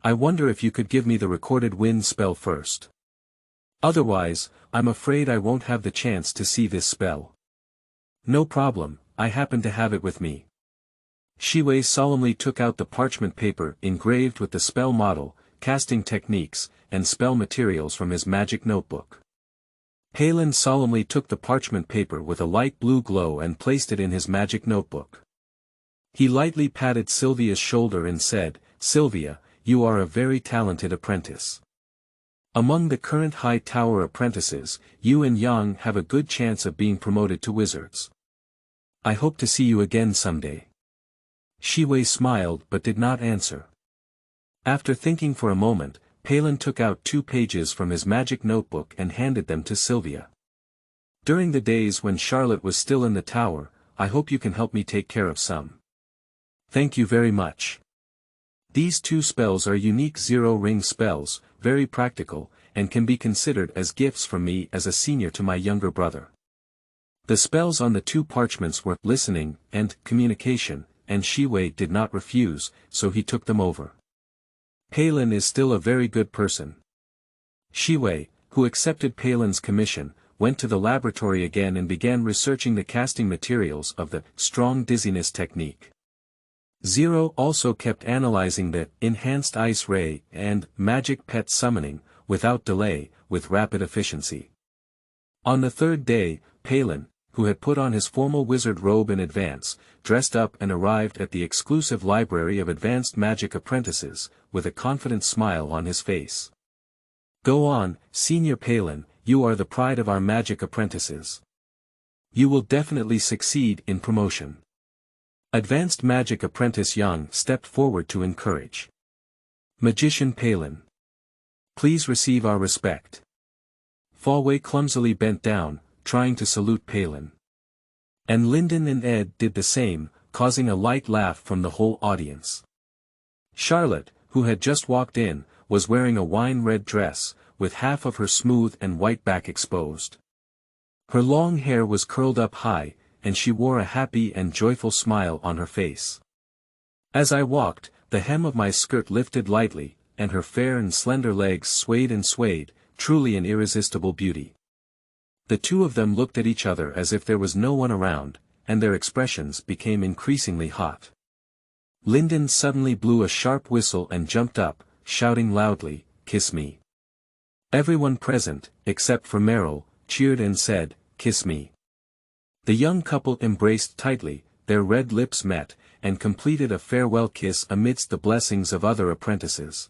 I wonder if you could give me the recorded wind spell first. Otherwise, I'm afraid I won't have the chance to see this spell." "No problem, I happen to have it with me." Xiwei solemnly took out the parchment paper engraved with the spell model, casting techniques, and spell materials from his magic notebook. Palin solemnly took the parchment paper with a light blue glow and placed it in his magic notebook. He lightly patted Sylvia's shoulder and said, "Sylvia, you are a very talented apprentice. Among the current high tower apprentices, you and Yang have a good chance of being promoted to wizards. I hope to see you again someday." Xiwei smiled but did not answer. After thinking for a moment, Palin took out 2 pages from his magic notebook and handed them to Sylvia. "During the days when Charlotte was still in the tower, I hope you can help me take care of some." "Thank you very much. These 2 spells are unique zero-ring spells, very practical, and can be considered as gifts from me as a senior to my younger brother." The spells on the two parchments were listening and communication, and Xiwei did not refuse, so he took them over. Palin is still a very good person. Xiwei, who accepted Palin's commission, went to the laboratory again and began researching the casting materials of the strong dizziness technique. Zero also kept analyzing the enhanced ice ray and magic pet summoning, without delay, with rapid efficiency. On the third day, Palin, who had put on his formal wizard robe in advance, dressed up and arrived at the exclusive library of advanced magic apprentices, with a confident smile on his face. "Go on, Senior Palin, you are the pride of our magic apprentices. You will definitely succeed in promotion." Advanced Magic Apprentice Young stepped forward to encourage. "Magician Palin. Please receive our respect." Falway clumsily bent down, trying to salute Palin. And Lyndon and Ed did the same, causing a light laugh from the whole audience. Charlotte, who had just walked in, was wearing a wine-red dress, with half of her smooth and white back exposed. Her long hair was curled up high, and she wore a happy and joyful smile on her face. As I walked, the hem of my skirt lifted lightly, and her fair and slender legs swayed and swayed, truly an irresistible beauty. The two of them looked at each other as if there was no one around, and their expressions became increasingly hot. Lyndon suddenly blew a sharp whistle and jumped up, shouting loudly, "Kiss me." Everyone present, except for Meryl, cheered and said, "Kiss me." The young couple embraced tightly, their red lips met, and completed a farewell kiss amidst the blessings of other apprentices.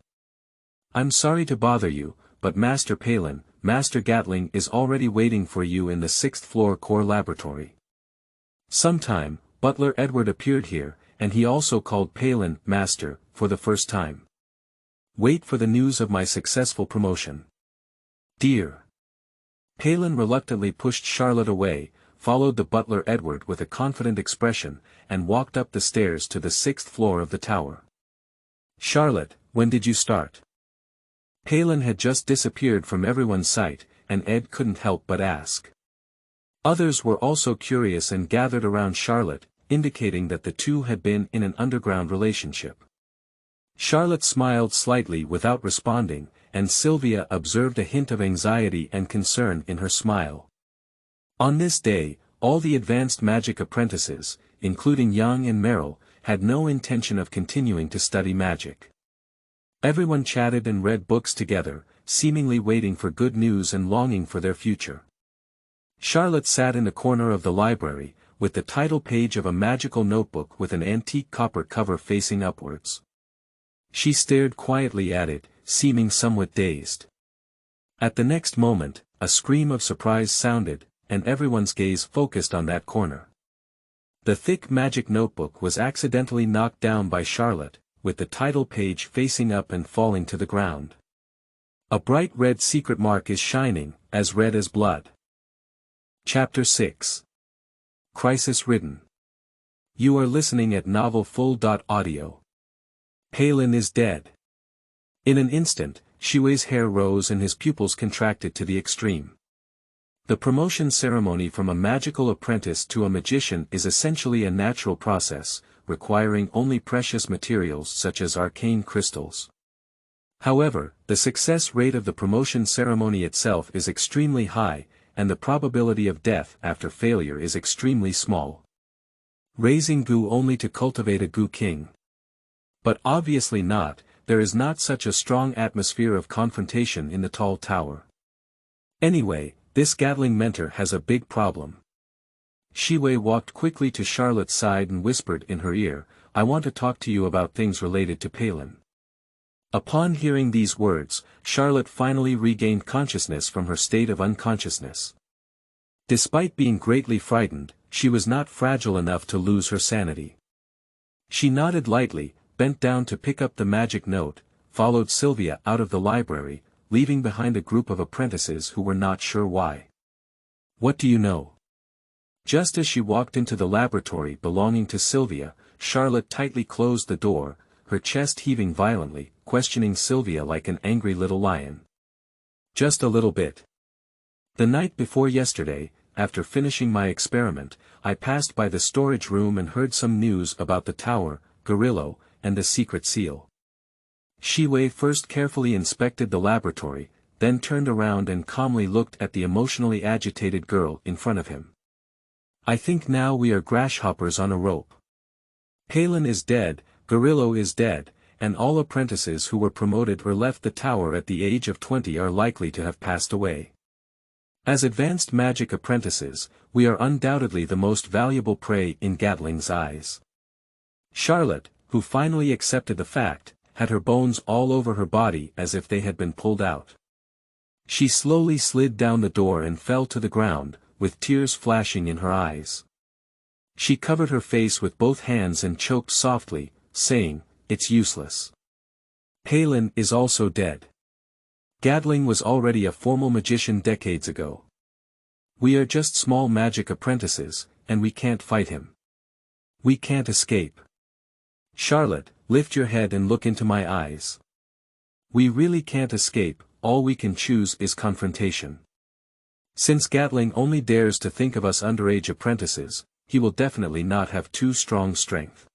"I'm sorry to bother you, but Master Palin, Master Gatling is already waiting for you in the 6th floor core laboratory." Sometime, Butler Edward appeared here, and he also called Palin Master, for the first time. "Wait for the news of my successful promotion. Dear." Palin reluctantly pushed Charlotte away, followed the butler Edward with a confident expression, and walked up the stairs to the 6th floor of the tower. "Charlotte, when did you start?" Palin had just disappeared from everyone's sight, and Ed couldn't help but ask. Others were also curious and gathered around Charlotte, indicating that the two had been in an underground relationship. Charlotte smiled slightly without responding, and Sylvia observed a hint of anxiety and concern in her smile. On this day, all the advanced magic apprentices, including Young and Meryl, had no intention of continuing to study magic. Everyone chatted and read books together, seemingly waiting for good news and longing for their future. Charlotte sat in a corner of the library, with the title page of a magical notebook with an antique copper cover facing upwards. She stared quietly at it, seeming somewhat dazed. At the next moment, a scream of surprise sounded, and everyone's gaze focused on that corner. The thick magic notebook was accidentally knocked down by Charlotte, with the title page facing up and falling to the ground. A bright red secret mark is shining, as red as blood. Chapter 6. Crisis Ridden. You are listening at novelfull.audio. Palin is dead. In an instant, Xiwei's hair rose and his pupils contracted to the extreme. The promotion ceremony from a magical apprentice to a magician is essentially a natural process, requiring only precious materials such as arcane crystals. However, the success rate of the promotion ceremony itself is extremely high, and the probability of death after failure is extremely small. Raising goo only to cultivate a goo king. But obviously not, there is not such a strong atmosphere of confrontation in the tall tower. Anyway, this Gatling mentor has a big problem. Xiwei walked quickly to Charlotte's side and whispered in her ear, "I want to talk to you about things related to Palin." Upon hearing these words, Charlotte finally regained consciousness from her state of unconsciousness. Despite being greatly frightened, she was not fragile enough to lose her sanity. She nodded lightly, bent down to pick up the magic note, followed Sylvia out of the library, leaving behind a group of apprentices who were not sure why. "What do you know?" Just as she walked into the laboratory belonging to Sylvia, Charlotte tightly closed the door, her chest heaving violently, questioning Sylvia like an angry little lion. "Just a little bit. The night before yesterday, after finishing my experiment, I passed by the storage room and heard some news about the tower, Gorillo, and the secret seal. Xiwei first carefully inspected the laboratory, then turned around and calmly looked at the emotionally agitated girl in front of him. I think now we are grasshoppers on a rope. Palin is dead, Gorillo is dead, and all apprentices who were promoted or left the tower at the age of 20 are likely to have passed away. As advanced magic apprentices, we are undoubtedly the most valuable prey in Gatling's eyes. Charlotte, who finally accepted the fact, had her bones all over her body as if they had been pulled out. She slowly slid down the door and fell to the ground, with tears flashing in her eyes. She covered her face with both hands and choked softly, saying, "It's useless. Palin is also dead. Gatling was already a formal magician decades ago. We are just small magic apprentices, and we can't fight him. We can't escape. Charlotte, lift your head and look into my eyes. We really can't escape, all we can choose is confrontation. Since Gatling only dares to think of us underage apprentices, he will definitely not have too strong strength.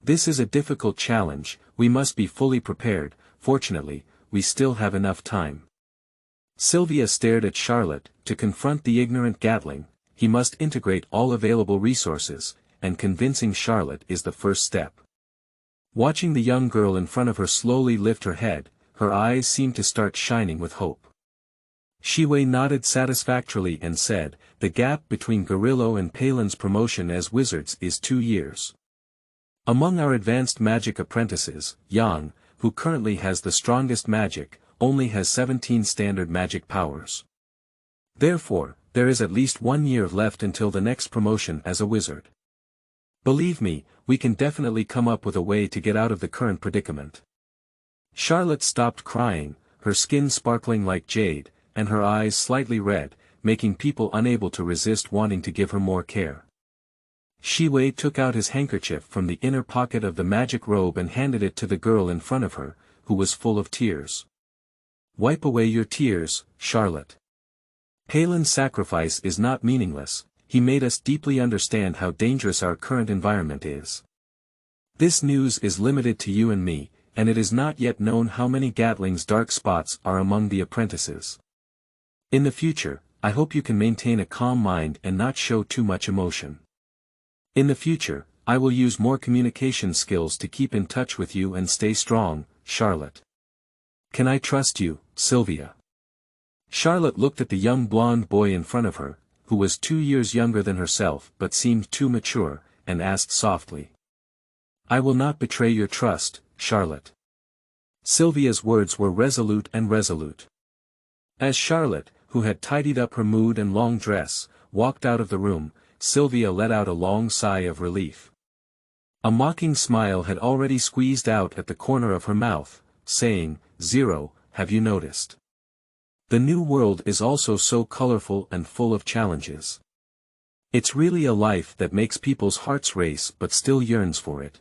This is a difficult challenge, we must be fully prepared, fortunately, we still have enough time." Sylvia stared at Charlotte. To confront the ignorant Gatling, he must integrate all available resources, and convincing Charlotte is the first step. Watching the young girl in front of her slowly lift her head, her eyes seemed to start shining with hope. Xiwei nodded satisfactorily and said, "The gap between Gorillo and Palin's promotion as wizards is 2 years. Among our advanced magic apprentices, Yang, who currently has the strongest magic, only has 17 standard magic powers. Therefore, there is at least 1 year left until the next promotion as a wizard. Believe me, we can definitely come up with a way to get out of the current predicament." Charlotte stopped crying, her skin sparkling like jade, and her eyes slightly red, making people unable to resist wanting to give her more care. Xiwei took out his handkerchief from the inner pocket of the magic robe and handed it to the girl in front of her, who was full of tears. "Wipe away your tears, Charlotte. Palin's sacrifice is not meaningless, he made us deeply understand how dangerous our current environment is. This news is limited to you and me, and it is not yet known how many Gatling's dark spots are among the apprentices. In the future, I hope you can maintain a calm mind and not show too much emotion. In the future, I will use more communication skills to keep in touch with you and stay strong, Charlotte. Can I trust you, Sylvia?" Charlotte looked at the young blonde boy in front of her, who was 2 years younger than herself but seemed too mature, and asked softly. "I will not betray your trust, Charlotte." Sylvia's words were resolute and resolute. As Charlotte, who had tidied up her mood and long dress, walked out of the room, Sylvia let out a long sigh of relief. A mocking smile had already squeezed out at the corner of her mouth, saying, "Zero, have you noticed? The new world is also so colorful and full of challenges. It's really a life that makes people's hearts race but still yearns for it."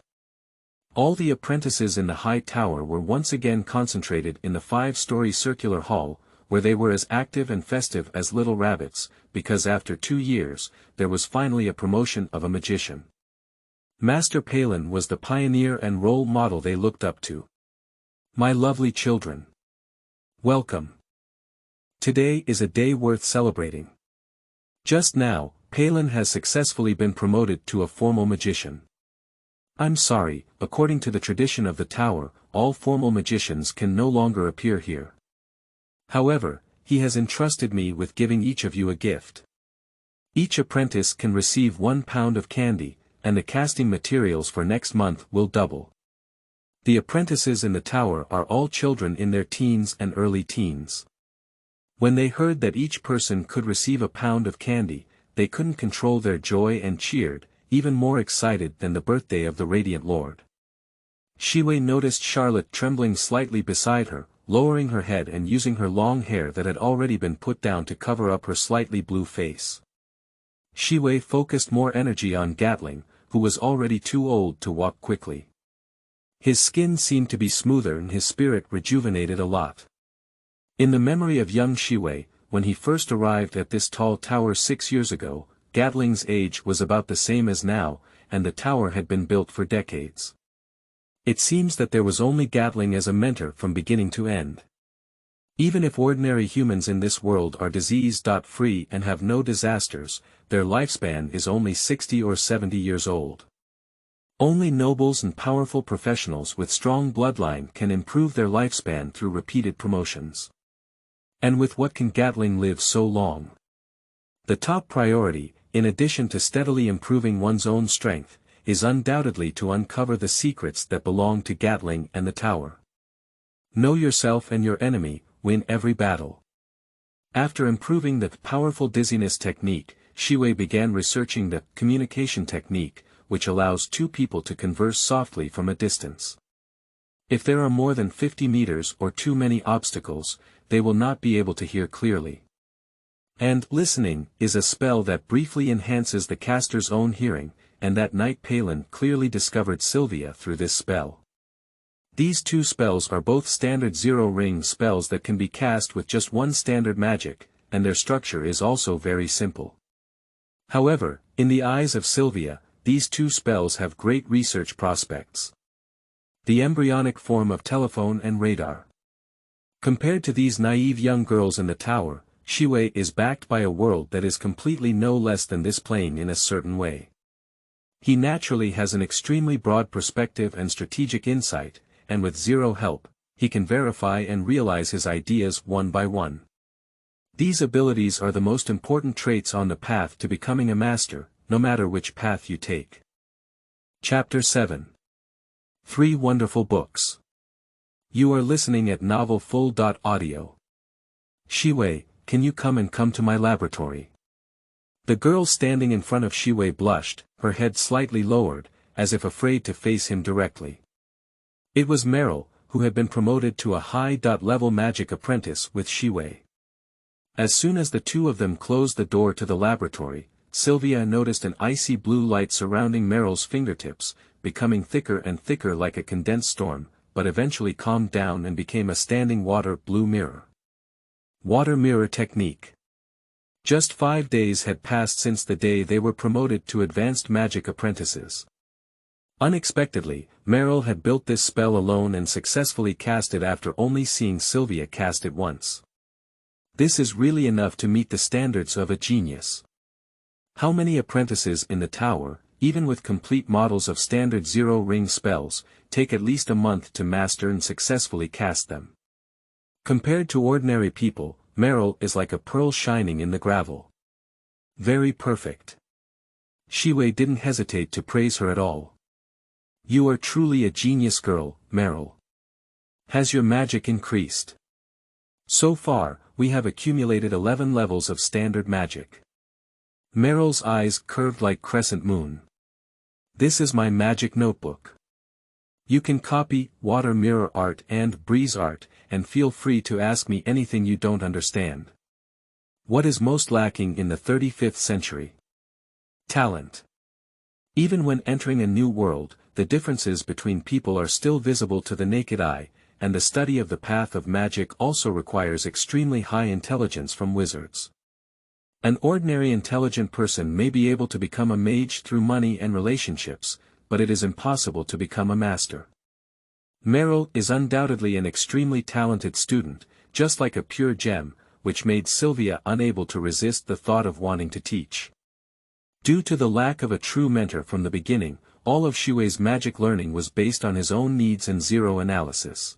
All the apprentices in the high tower were once again concentrated in the 5-story circular hall, where they were as active and festive as little rabbits, because after 2 years, there was finally a promotion of a magician. Master Palin was the pioneer and role model they looked up to. "My lovely children. Welcome. Today is a day worth celebrating. Just now, Palin has successfully been promoted to a formal magician. I'm sorry, according to the tradition of the tower, all formal magicians can no longer appear here. However, he has entrusted me with giving each of you a gift. Each apprentice can receive 1 pound of candy, and the casting materials for next month will double. The apprentices in the tower are all children in their teens and early teens. When they heard that each person could receive 1 pound of candy, they couldn't control their joy and cheered, even more excited than the birthday of the Radiant Lord." Xiwei noticed Charlotte trembling slightly beside her, lowering her head and using her long hair that had already been put down to cover up her slightly blue face. Xiwei focused more energy on Gatling, who was already too old to walk quickly. His skin seemed to be smoother and his spirit rejuvenated a lot. In the memory of young Xiwei, when he first arrived at this tall tower 6 years ago, Gatling's age was about the same as now, and the tower had been built for decades. It seems that there was only Gatling as a mentor from beginning to end. Even if ordinary humans in this world are disease-free and have no disasters, their lifespan is only 60 or 70 years old. Only nobles and powerful professionals with strong bloodline can improve their lifespan through repeated promotions. And with what can Gatling live so long? The top priority, in addition to steadily improving one's own strength, is undoubtedly to uncover the secrets that belong to Gatling and the tower. Know yourself and your enemy, win every battle. After improving the powerful dizziness technique, Xiwei began researching the communication technique, which allows two people to converse softly from a distance. If there are more than 50 meters or too many obstacles, they will not be able to hear clearly. And listening is a spell that briefly enhances the caster's own hearing, and that night Palin clearly discovered Sylvia through this spell. These two spells are both standard zero-ring spells that can be cast with just one standard magic, and their structure is also very simple. However, in the eyes of Sylvia, these two spells have great research prospects. The embryonic form of telephone and radar. Compared to these naive young girls in the tower, Xiwei is backed by a world that is completely no less than this plane in a certain way. He naturally has an extremely broad perspective and strategic insight, and with zero help, he can verify and realize his ideas one by one. These abilities are the most important traits on the path to becoming a master, no matter which path you take. Chapter 7. 3 Wonderful Books. You are listening at novelfull.audio. Xiwei, can you come to my laboratory? The girl standing in front of Xiwei blushed, her head slightly lowered, as if afraid to face him directly. It was Meryl, who had been promoted to a high-level magic apprentice with Xiwei. As soon as the two of them closed the door to the laboratory, Sylvia noticed an icy blue light surrounding Meryl's fingertips, becoming thicker and thicker like a condensed storm, but eventually calmed down and became a standing water blue mirror. Water mirror technique. Just 5 days had passed since the day they were promoted to advanced magic apprentices. Unexpectedly, Meryl had built this spell alone and successfully cast it after only seeing Sylvia cast it once. This is really enough to meet the standards of a genius. How many apprentices in the tower, even with complete models of standard zero-ring spells, take at least a month to master and successfully cast them? Compared to ordinary people, Meryl is like a pearl shining in the gravel. Very perfect. Xiwei didn't hesitate to praise her at all. You are truly a genius girl, Meryl. Has your magic increased? So far, we have accumulated 11 levels of standard magic. Meryl's eyes curved like crescent moon. This is my magic notebook. You can copy water mirror art and breeze art, and feel free to ask me anything you don't understand. What is most lacking in the 35th century? Talent. Even when entering a new world, the differences between people are still visible to the naked eye, and the study of the path of magic also requires extremely high intelligence from wizards. An ordinary intelligent person may be able to become a mage through money and relationships, but it is impossible to become a master. Meryl is undoubtedly an extremely talented student, just like a pure gem, which made Sylvia unable to resist the thought of wanting to teach. Due to the lack of a true mentor from the beginning, all of Xiwei's magic learning was based on his own needs and zero analysis.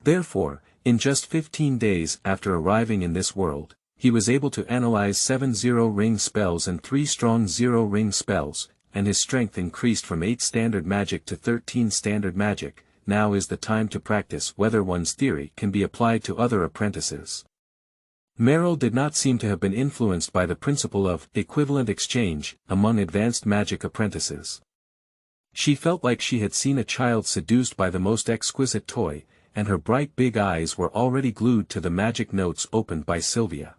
Therefore, in just 15 days after arriving in this world, he was able to analyze 7 zero-ring spells and 3 strong zero-ring spells, and his strength increased from 8 standard magic to 13 standard magic. Now is the time to practice whether one's theory can be applied to other apprentices. Meryl did not seem to have been influenced by the principle of equivalent exchange among advanced magic apprentices. She felt like she had seen a child seduced by the most exquisite toy, and her bright big eyes were already glued to the magic notes opened by Sylvia.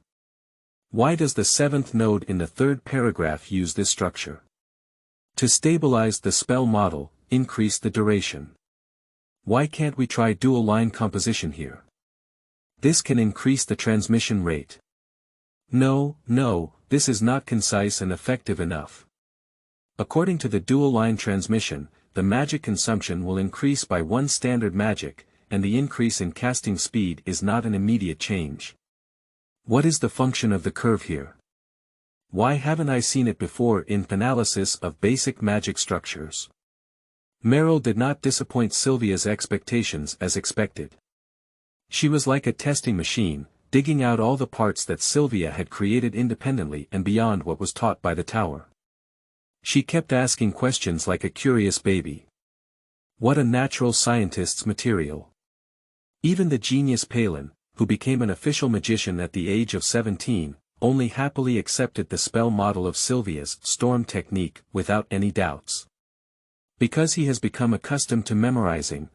Why does the 7th node in the 3rd paragraph use this structure? To stabilize the spell model, increase the duration. Why can't we try dual line composition here? This can increase the transmission rate. No, this is not concise and effective enough. According to the dual-line transmission, the magic consumption will increase by 1 standard magic, and the increase in casting speed is not an immediate change. What is the function of the curve here? Why haven't I seen it before in analysis of basic magic structures? Meryl did not disappoint Sylvia's expectations as expected. She was like a testing machine, digging out all the parts that Sylvia had created independently and beyond what was taught by the tower. She kept asking questions like a curious baby. What a natural scientist's material. Even the genius Palin, who became an official magician at the age of 17, only happily accepted the spell model of Sylvia's storm technique without any doubts. Because he has become accustomed to memorizing,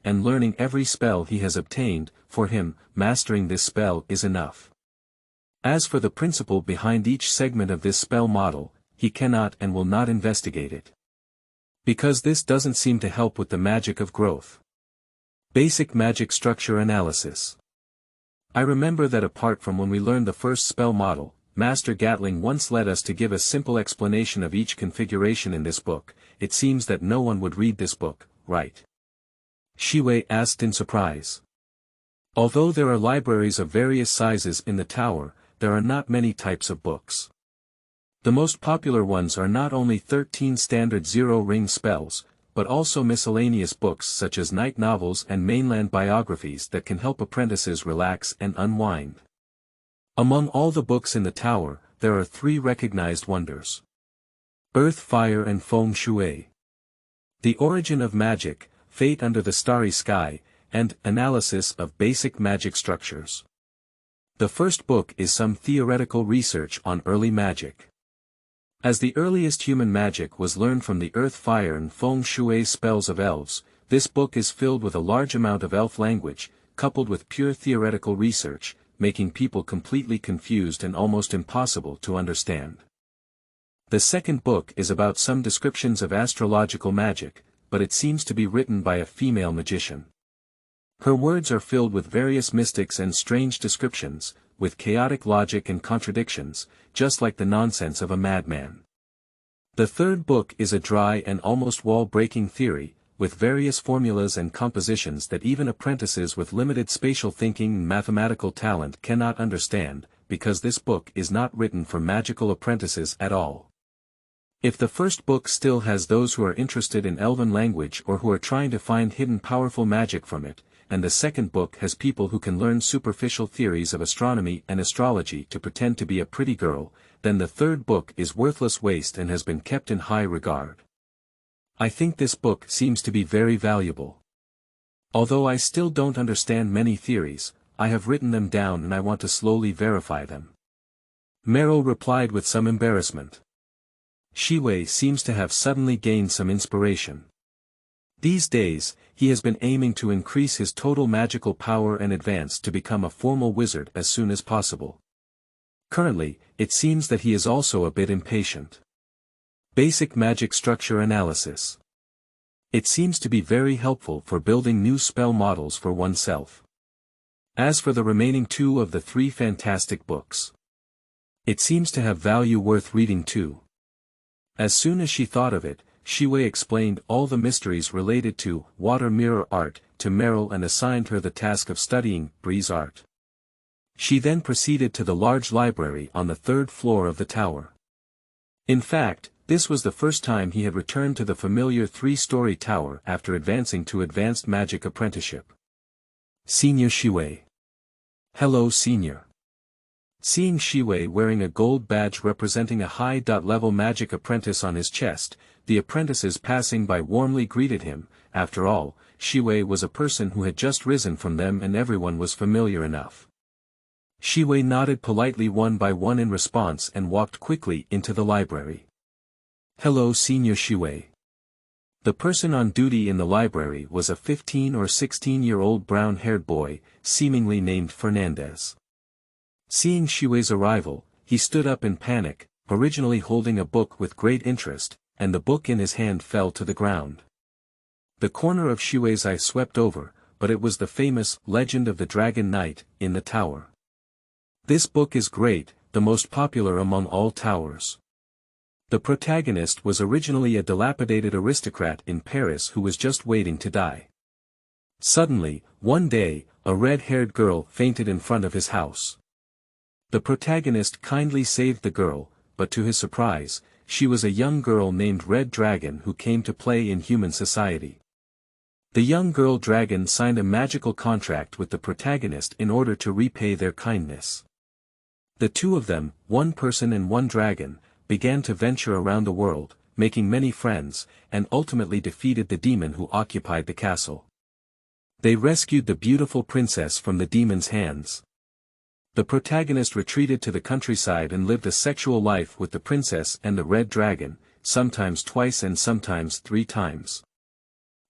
and learning every spell he has obtained, for him, mastering this spell is enough. As for the principle behind each segment of this spell model, he cannot and will not investigate it. Because this doesn't seem to help with the magic of growth. Basic magic structure analysis. I remember that apart from when we learned the first spell model, Master Gatling once led us to give a simple explanation of each configuration in this book. It seems that no one would read this book, right? Xiwei asked in surprise. Although there are libraries of various sizes in the tower, there are not many types of books. The most popular ones are not only 13 standard zero-ring spells, but also miscellaneous books such as night novels and mainland biographies that can help apprentices relax and unwind. Among all the books in the tower, there are 3 recognized wonders. Earth, Fire and Feng Shui. The Origin of Magic, Fate Under the Starry Sky, and Analysis of Basic Magic Structures. The first book is some theoretical research on early magic. As the earliest human magic was learned from the Earth, Fire and Feng Shui spells of elves, this book is filled with a large amount of elf language, coupled with pure theoretical research, making people completely confused and almost impossible to understand. The second book is about some descriptions of astrological magic, but it seems to be written by a female magician. Her words are filled with various mystics and strange descriptions, with chaotic logic and contradictions, just like the nonsense of a madman. The third book is a dry and almost wall-breaking theory, with various formulas and compositions that even apprentices with limited spatial thinking and mathematical talent cannot understand, because this book is not written for magical apprentices at all. If the first book still has those who are interested in elven language or who are trying to find hidden powerful magic from it, and the second book has people who can learn superficial theories of astronomy and astrology to pretend to be a pretty girl, then the third book is worthless waste and has been kept in high regard. I think this book seems to be very valuable. Although I still don't understand many theories, I have written them down and I want to slowly verify them. Meryl replied with some embarrassment. Xiwei seems to have suddenly gained some inspiration. These days, he has been aiming to increase his total magical power and advance to become a formal wizard as soon as possible. Currently, it seems that he is also a bit impatient. Basic magic structure analysis. It seems to be very helpful for building new spell models for oneself. As for the remaining 2 of the 3 fantastic books, it seems to have value worth reading too. As soon as she thought of it, Xiwei explained all the mysteries related to water mirror art to Meryl and assigned her the task of studying breeze art. She then proceeded to the large library on the 3rd floor of the tower. In fact, this was the first time he had returned to the familiar 3-story tower after advancing to advanced magic apprenticeship. Senior Xiwei. Hello, Senior. Seeing Xiwei wearing a gold badge representing a high-level magic apprentice on his chest, the apprentices passing by warmly greeted him. After all, Xiwei was a person who had just risen from them and everyone was familiar enough. Xiwei nodded politely one by one in response and walked quickly into the library. Hello, Senior Xiwei. The person on duty in the library was a 15 or 16-year-old brown-haired boy, seemingly named Fernandez. Seeing Xiwei's arrival, he stood up in panic, originally holding a book with great interest, and the book in his hand fell to the ground. The corner of Xiwei's eye swept over, but it was the famous Legend of the Dragon Knight in the tower. This book is great, the most popular among all towers. The protagonist was originally a dilapidated aristocrat in Paris who was just waiting to die. Suddenly, one day, a red-haired girl fainted in front of his house. The protagonist kindly saved the girl, but to his surprise, she was a young girl named Red Dragon who came to play in human society. The young girl dragon signed a magical contract with the protagonist in order to repay their kindness. The two of them, one person and one dragon, began to venture around the world, making many friends, and ultimately defeated the demon who occupied the castle. They rescued the beautiful princess from the demon's hands. The protagonist retreated to the countryside and lived a sexual life with the princess and the red dragon, sometimes twice and sometimes 3 times.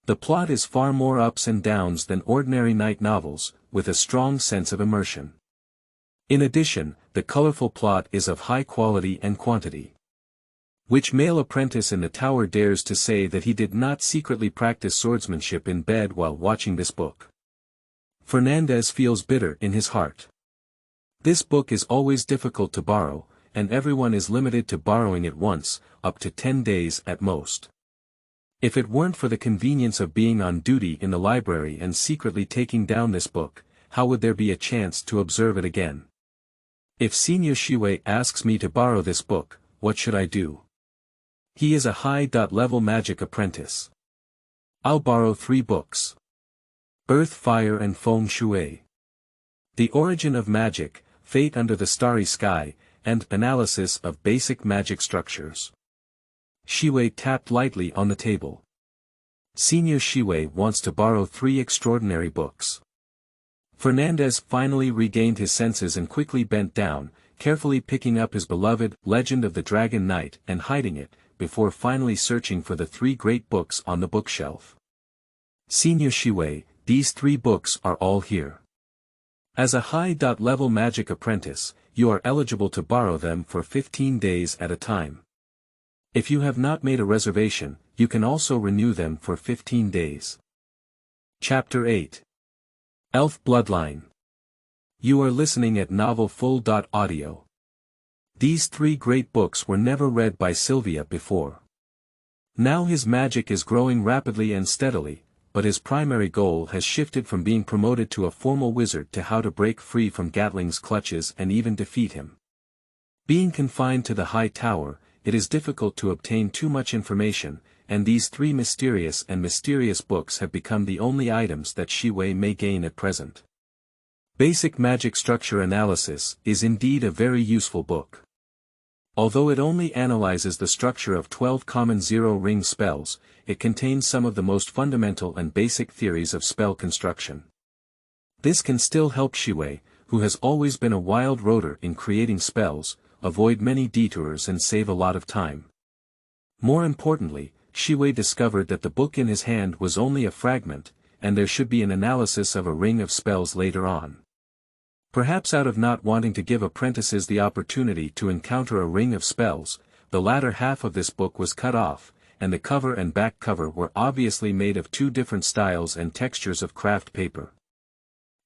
The plot is far more ups and downs than ordinary night novels, with a strong sense of immersion. In addition, the colorful plot is of high quality and quantity. Which male apprentice in the tower dares to say that he did not secretly practice swordsmanship in bed while watching this book? Fernandez feels bitter in his heart. This book is always difficult to borrow, and everyone is limited to borrowing it once, up to 10 days at most. If it weren't for the convenience of being on duty in the library and secretly taking down this book, how would there be a chance to observe it again? If Senior Xiwei asks me to borrow this book, what should I do? He is a high-level magic apprentice. I'll borrow 3 books. Earth, Fire and Feng Shui. The Origin of Magic, Fate Under the Starry Sky, and Analysis of Basic Magic Structures. Xiwei tapped lightly on the table. Senior Xiwei wants to borrow 3 extraordinary books. Fernandez finally regained his senses and quickly bent down, carefully picking up his beloved Legend of the Dragon Knight and hiding it, before finally searching for the 3 great books on the bookshelf. Senior Xiwei, these 3 books are all here. As a high-level magic apprentice, you are eligible to borrow them for 15 days at a time. If you have not made a reservation, you can also renew them for 15 days. Chapter 8. Elf Bloodline. You are listening at novelfull.audio. These 3 great books were never read by Sylvia before. Now his magic is growing rapidly and steadily, but his primary goal has shifted from being promoted to a formal wizard to how to break free from Gatling's clutches and even defeat him. Being confined to the high tower, it is difficult to obtain too much information, and these 3 mysterious books have become the only items that Xiwei may gain at present. Basic Magic Structure Analysis is indeed a very useful book. Although it only analyzes the structure of 12 common zero-ring spells, it contains some of the most fundamental and basic theories of spell construction. This can still help Xiwei, who has always been a wild roader in creating spells, avoid many detours and save a lot of time. More importantly, Xiwei discovered that the book in his hand was only a fragment, and there should be an analysis of a ring of spells later on. Perhaps out of not wanting to give apprentices the opportunity to encounter a ring of spells, the latter half of this book was cut off, and the cover and back cover were obviously made of 2 different styles and textures of craft paper.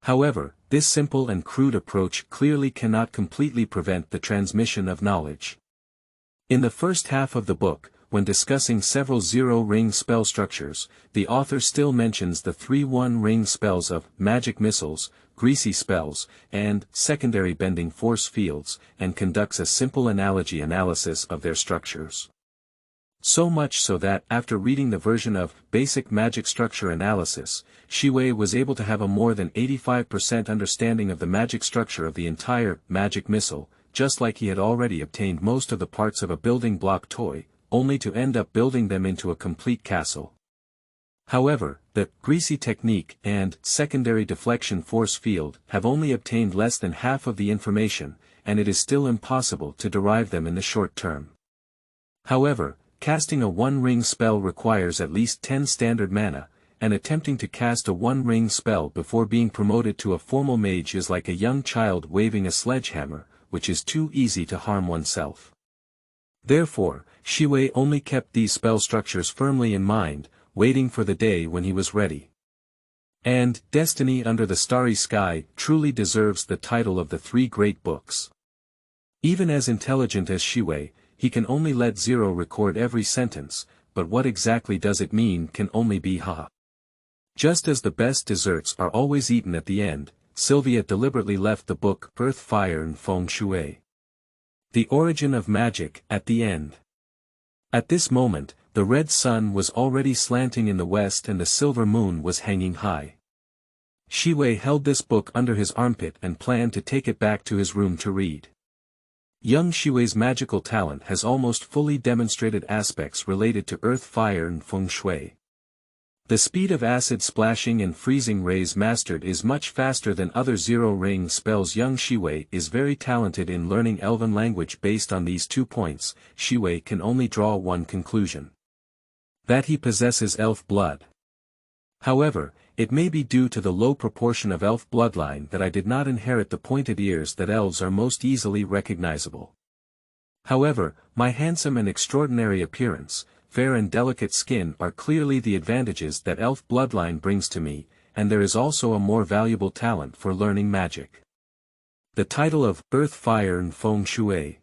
However, this simple and crude approach clearly cannot completely prevent the transmission of knowledge. In the first half of the book, when discussing several zero-ring spell structures, the author still mentions the 3 one-ring spells of magic missiles, greasy spells, and secondary bending force fields, and conducts a simple analogy analysis of their structures. So much so that after reading the version of Basic Magic Structure Analysis, Xiwei was able to have a more than 85% understanding of the magic structure of the entire magic missile, just like he had already obtained most of the parts of a building block toy, only to end up building them into a complete castle. However, the greasy technique and secondary deflection force field have only obtained less than half of the information, and it is still impossible to derive them in the short term. However, casting a one-ring spell requires at least 10 standard mana, and attempting to cast a one-ring spell before being promoted to a formal mage is like a young child waving a sledgehammer, which is too easy to harm oneself. Therefore, Xiwei only kept these spell structures firmly in mind, waiting for the day when he was ready. And Destiny Under the Starry Sky truly deserves the title of the three great books. Even as intelligent as Xiwei, he can only let zero record every sentence, but what exactly does it mean can only be ha. Just as the best desserts are always eaten at the end, Sylvia deliberately left the book Earth, Fire and Feng Shui. The Origin of Magic at the end. At this moment, the red sun was already slanting in the west and the silver moon was hanging high. Xiwei held this book under his armpit and planned to take it back to his room to read. Young Xiwei's magical talent has almost fully demonstrated aspects related to earth, fire and feng shui. The speed of acid splashing and freezing rays mastered is much faster than other zero-ring spells. Young Xiwei is very talented in learning elven language. Based on these 2 points, Xiwei can only draw one conclusion: that he possesses elf blood. However, it may be due to the low proportion of elf bloodline that I did not inherit the pointed ears that elves are most easily recognizable. However, my handsome and extraordinary appearance, fair and delicate skin are clearly the advantages that elf bloodline brings to me, and there is also a more valuable talent for learning magic. The title of Earth, Fire and Feng Shui.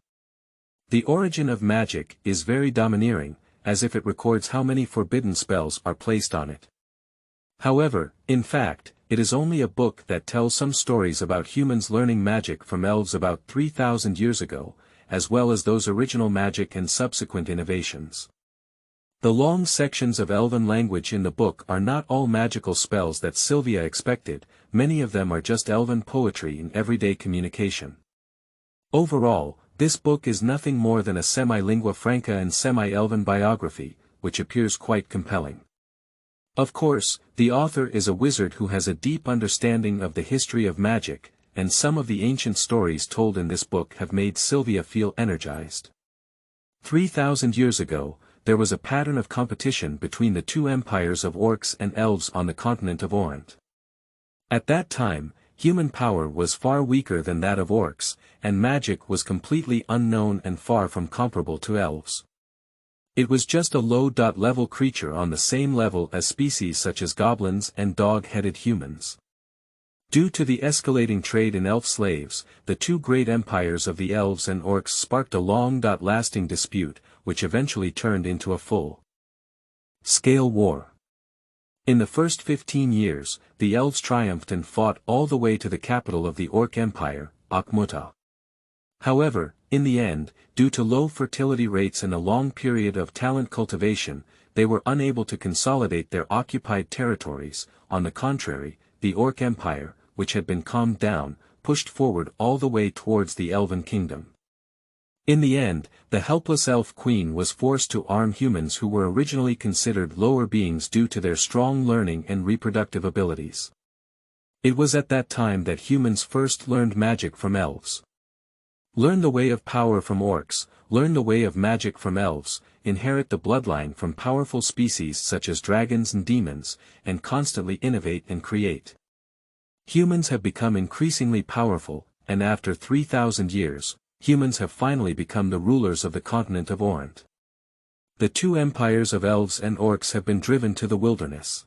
The Origin of Magic is very domineering, as if it records how many forbidden spells are placed on it. However, in fact, it is only a book that tells some stories about humans learning magic from elves about 3,000 years ago, as well as those original magic and subsequent innovations. The long sections of elven language in the book are not all magical spells that Sylvia expected, many of them are just elven poetry in everyday communication. Overall, this book is nothing more than a semi-lingua franca and semi-elven biography, which appears quite compelling. Of course, the author is a wizard who has a deep understanding of the history of magic, and some of the ancient stories told in this book have made Sylvia feel energized. 3,000 years ago, there was a pattern of competition between the two empires of orcs and elves on the continent of Orient. At that time, human power was far weaker than that of orcs, and magic was completely unknown and far from comparable to elves. It was just a low-level creature on the same level as species such as goblins and dog-headed humans. Due to the escalating trade in elf slaves, the two great empires of the elves and orcs sparked a long-lasting dispute, which eventually turned into a full-scale war. In the first 15 years, the elves triumphed and fought all the way to the capital of the Orc Empire, Akhmuta. However, in the end, due to low fertility rates and a long period of talent cultivation, they were unable to consolidate their occupied territories. On the contrary, the Orc Empire, which had been calmed down, pushed forward all the way towards the Elven Kingdom. In the end, the helpless elf queen was forced to arm humans who were originally considered lower beings due to their strong learning and reproductive abilities. It was at that time that humans first learned magic from elves. Learn the way of power from orcs, learn the way of magic from elves, inherit the bloodline from powerful species such as dragons and demons, and constantly innovate and create. Humans have become increasingly powerful, and after 3,000 years, humans have finally become the rulers of the continent of Orient. The two empires of elves and orcs have been driven to the wilderness.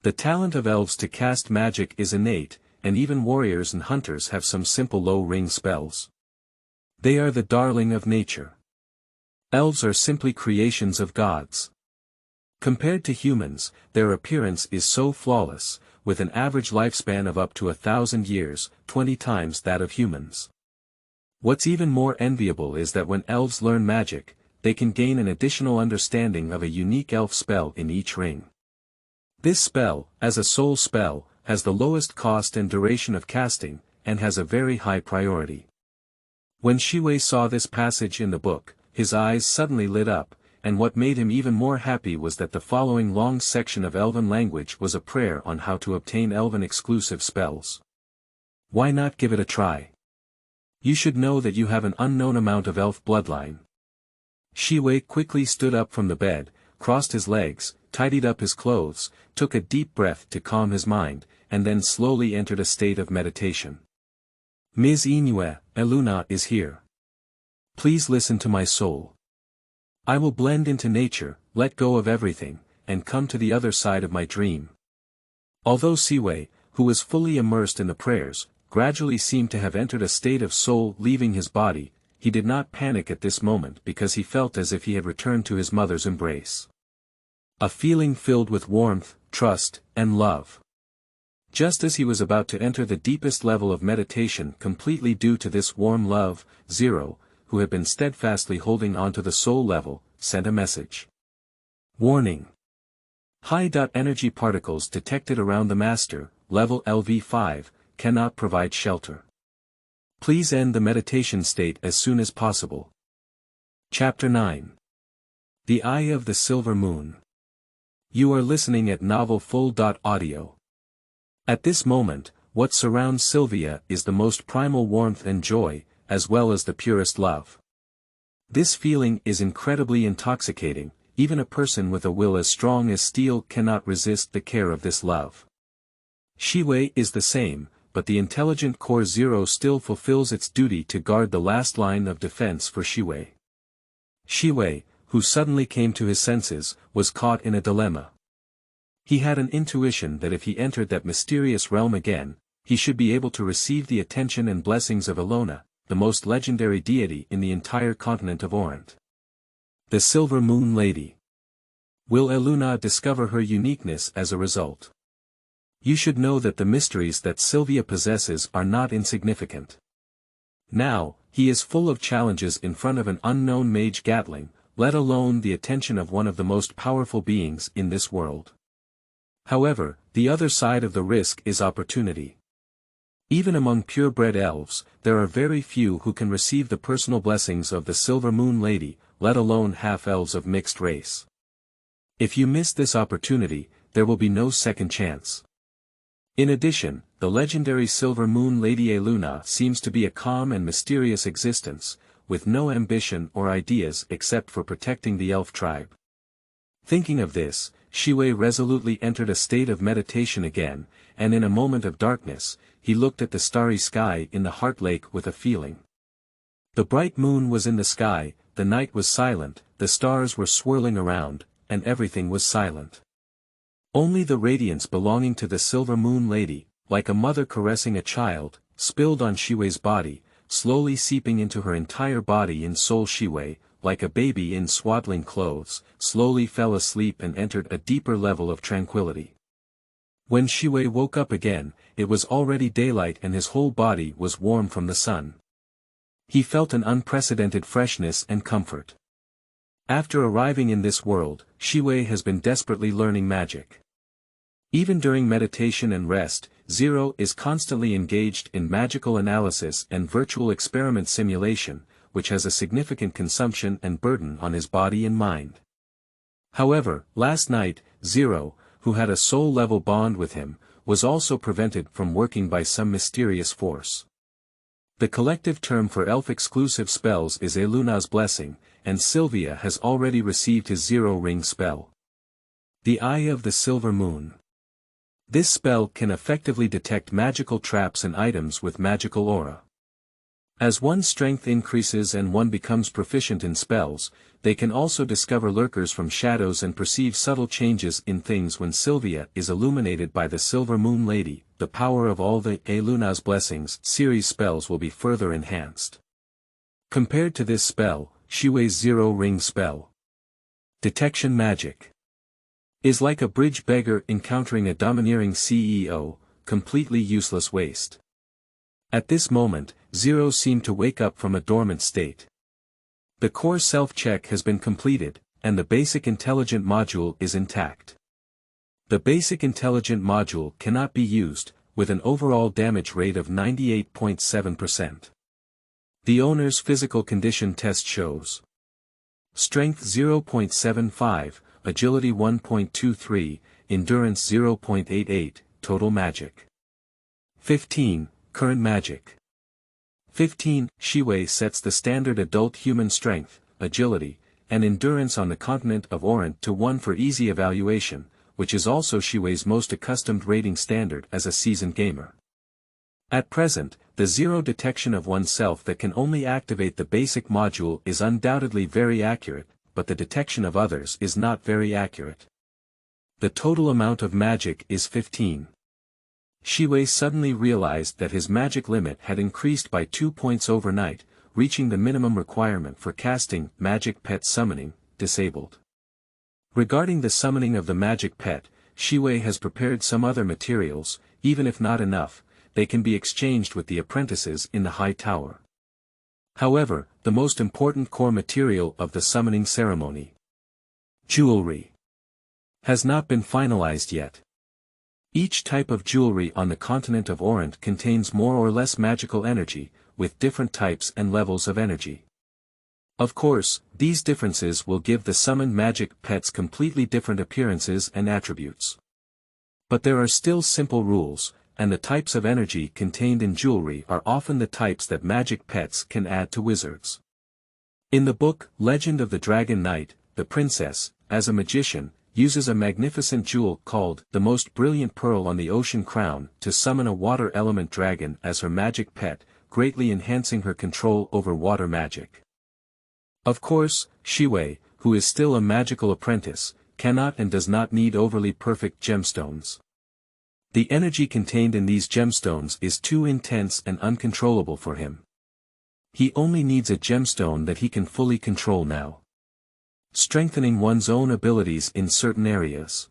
The talent of elves to cast magic is innate, and even warriors and hunters have some simple low-ring spells. They are the darling of nature. Elves are simply creations of gods. Compared to humans, their appearance is so flawless, with an average lifespan of up to 1,000 years, 20 times that of humans. What's even more enviable is that when elves learn magic, they can gain an additional understanding of a unique elf spell in each ring. This spell, as a soul spell, has the lowest cost and duration of casting, and has a very high priority. When Xiwei saw this passage in the book, his eyes suddenly lit up, and what made him even more happy was that the following long section of elven language was a prayer on how to obtain elven exclusive spells. Why not give it a try? You should know that you have an unknown amount of elf bloodline. Xiwei quickly stood up from the bed, crossed his legs, tidied up his clothes, took a deep breath to calm his mind, and then slowly entered a state of meditation. Mage Xiwei, Eluna is here. Please listen to my soul. I will blend into nature, let go of everything, and come to the other side of my dream. Although Xiwei, who was fully immersed in the prayers, gradually seemed to have entered a state of soul leaving his body, he did not panic at this moment because he felt as if he had returned to his mother's embrace. A feeling filled with warmth, trust, and love. Just as he was about to enter the deepest level of meditation completely due to this warm love, Zero, who had been steadfastly holding on to the soul level, sent a message. Warning. High-energy particles detected around the Master, level LV5, cannot provide shelter. Please end the meditation state as soon as possible. Chapter 9. The Eye of the Silver Moon. You are listening at novelfull.audio. At this moment, what surrounds Sylvia is the most primal warmth and joy, as well as the purest love. This feeling is incredibly intoxicating, even a person with a will as strong as steel cannot resist the care of this love. Xiwei is the same, but the intelligent core Zero still fulfills its duty to guard the last line of defense for Xiwei. Xiwei, who suddenly came to his senses, was caught in a dilemma. He had an intuition that if he entered that mysterious realm again, he should be able to receive the attention and blessings of Eluna, the most legendary deity in the entire continent of Orient. The Silver Moon Lady. Will Eluna discover her uniqueness as a result? You should know that the mysteries that Sylvia possesses are not insignificant. Now, he is full of challenges in front of an unknown mage Gatling, let alone the attention of one of the most powerful beings in this world. However, the other side of the risk is opportunity. Even among purebred elves, there are very few who can receive the personal blessings of the Silver Moon Lady, let alone half-elves of mixed race. If you miss this opportunity, there will be no second chance. In addition, the legendary Silver Moon Lady Eluna seems to be a calm and mysterious existence, with no ambition or ideas except for protecting the elf tribe. Thinking of this, Xiwei resolutely entered a state of meditation again, and in a moment of darkness, he looked at the starry sky in the Heart Lake with a feeling. The bright moon was in the sky, the night was silent, the stars were swirling around, and everything was silent. Only the radiance belonging to the Silver Moon Lady, like a mother caressing a child, spilled on Xiwei's body, slowly seeping into her entire body and soul. Xiwei, like a baby in swaddling clothes, slowly fell asleep and entered a deeper level of tranquility. When Xiwei woke up again, it was already daylight and his whole body was warm from the sun. He felt an unprecedented freshness and comfort. After arriving in this world, Xiwei has been desperately learning magic. Even during meditation and rest, Zero is constantly engaged in magical analysis and virtual experiment simulation, which has a significant consumption and burden on his body and mind. However, last night, Zero, who had a soul-level bond with him, was also prevented from working by some mysterious force. The collective term for elf-exclusive spells is Eluna's Blessing, and Sylvia has already received his Zero-ring spell. The Eye of the Silver Moon. This spell can effectively detect magical traps and items with magical aura. As one's strength increases and one becomes proficient in spells, they can also discover lurkers from shadows and perceive subtle changes in things. When Sylvia is illuminated by the Silver Moon Lady, the power of all the Eluna's Blessings series spells will be further enhanced. Compared to this spell, Xiwei's Zero-ring spell, Detection Magic, is like a bridge beggar encountering a domineering CEO, completely useless waste. At this moment, Zero seemed to wake up from a dormant state. The core self-check has been completed, and the basic intelligent module is intact. The basic intelligent module cannot be used, with an overall damage rate of 98.7%. The owner's physical condition test shows Strength 0.75, Agility 1.23, Endurance 0.88, Total Magic 15, Current Magic 15. Xiwei sets the standard adult human strength, agility, and endurance on the continent of Orient to 1 for easy evaluation, which is also Xiwei's most accustomed rating standard as a seasoned gamer. At present, the zero detection of oneself that can only activate the basic module is undoubtedly very accurate, but the detection of others is not very accurate. The total amount of magic is 15. Xiwei suddenly realized that his magic limit had increased by 2 points overnight, reaching the minimum requirement for casting Magic Pet Summoning, disabled. Regarding the summoning of the magic pet, Xiwei has prepared some other materials, even if not enough, they can be exchanged with the apprentices in the high tower. However, the most important core material of the summoning ceremony, jewelry, has not been finalized yet. Each type of jewelry on the continent of Orient contains more or less magical energy, with different types and levels of energy. Of course, these differences will give the summoned magic pets completely different appearances and attributes. But there are still simple rules, and the types of energy contained in jewelry are often the types that magic pets can add to wizards. In the book Legend of the Dragon Knight, the princess, as a magician, uses a magnificent jewel called the most brilliant pearl on the ocean crown to summon a water element dragon as her magic pet, greatly enhancing her control over water magic. Of course, Xiwei, who is still a magical apprentice, cannot and does not need overly perfect gemstones. The energy contained in these gemstones is too intense and uncontrollable for him. He only needs a gemstone that he can fully control now. Strengthening one's own abilities in certain areas.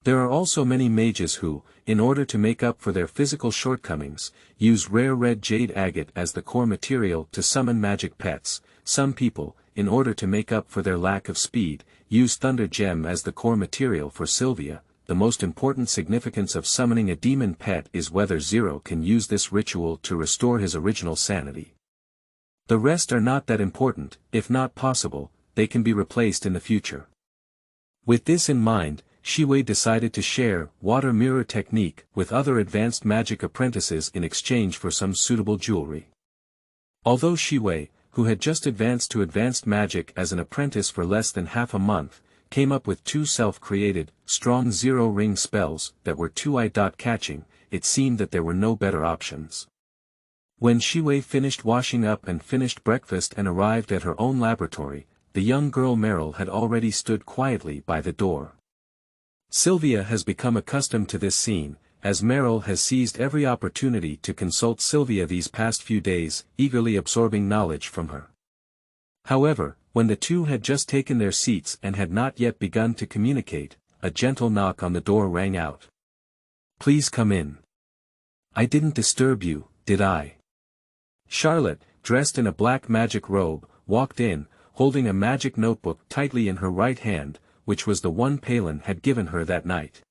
There are also many mages who, in order to make up for their physical shortcomings, use rare red jade agate as the core material to summon magic pets. Some people, in order to make up for their lack of speed, use thunder gem as the core material for Sylvia. The most important significance of summoning a demon pet is whether Zero can use this ritual to restore his original sanity. The rest are not that important, if not possible, they can be replaced in the future. With this in mind, Xiwei decided to share water mirror technique with other advanced magic apprentices in exchange for some suitable jewelry. Although Xiwei, who had just advanced to advanced magic as an apprentice for less than half a month, came up with 2 self-created, strong zero-ring spells that were too eye-catching, it seemed that there were no better options. When Xiwei finished washing up and finished breakfast and arrived at her own laboratory, the young girl Meryl had already stood quietly by the door. Sylvia has become accustomed to this scene, as Meryl has seized every opportunity to consult Sylvia these past few days, eagerly absorbing knowledge from her. However, when the two had just taken their seats and had not yet begun to communicate, a gentle knock on the door rang out. "Please come in. I didn't disturb you, did I?" Charlotte, dressed in a black magic robe, walked in, holding a magic notebook tightly in her right hand, which was the one Palin had given her that night.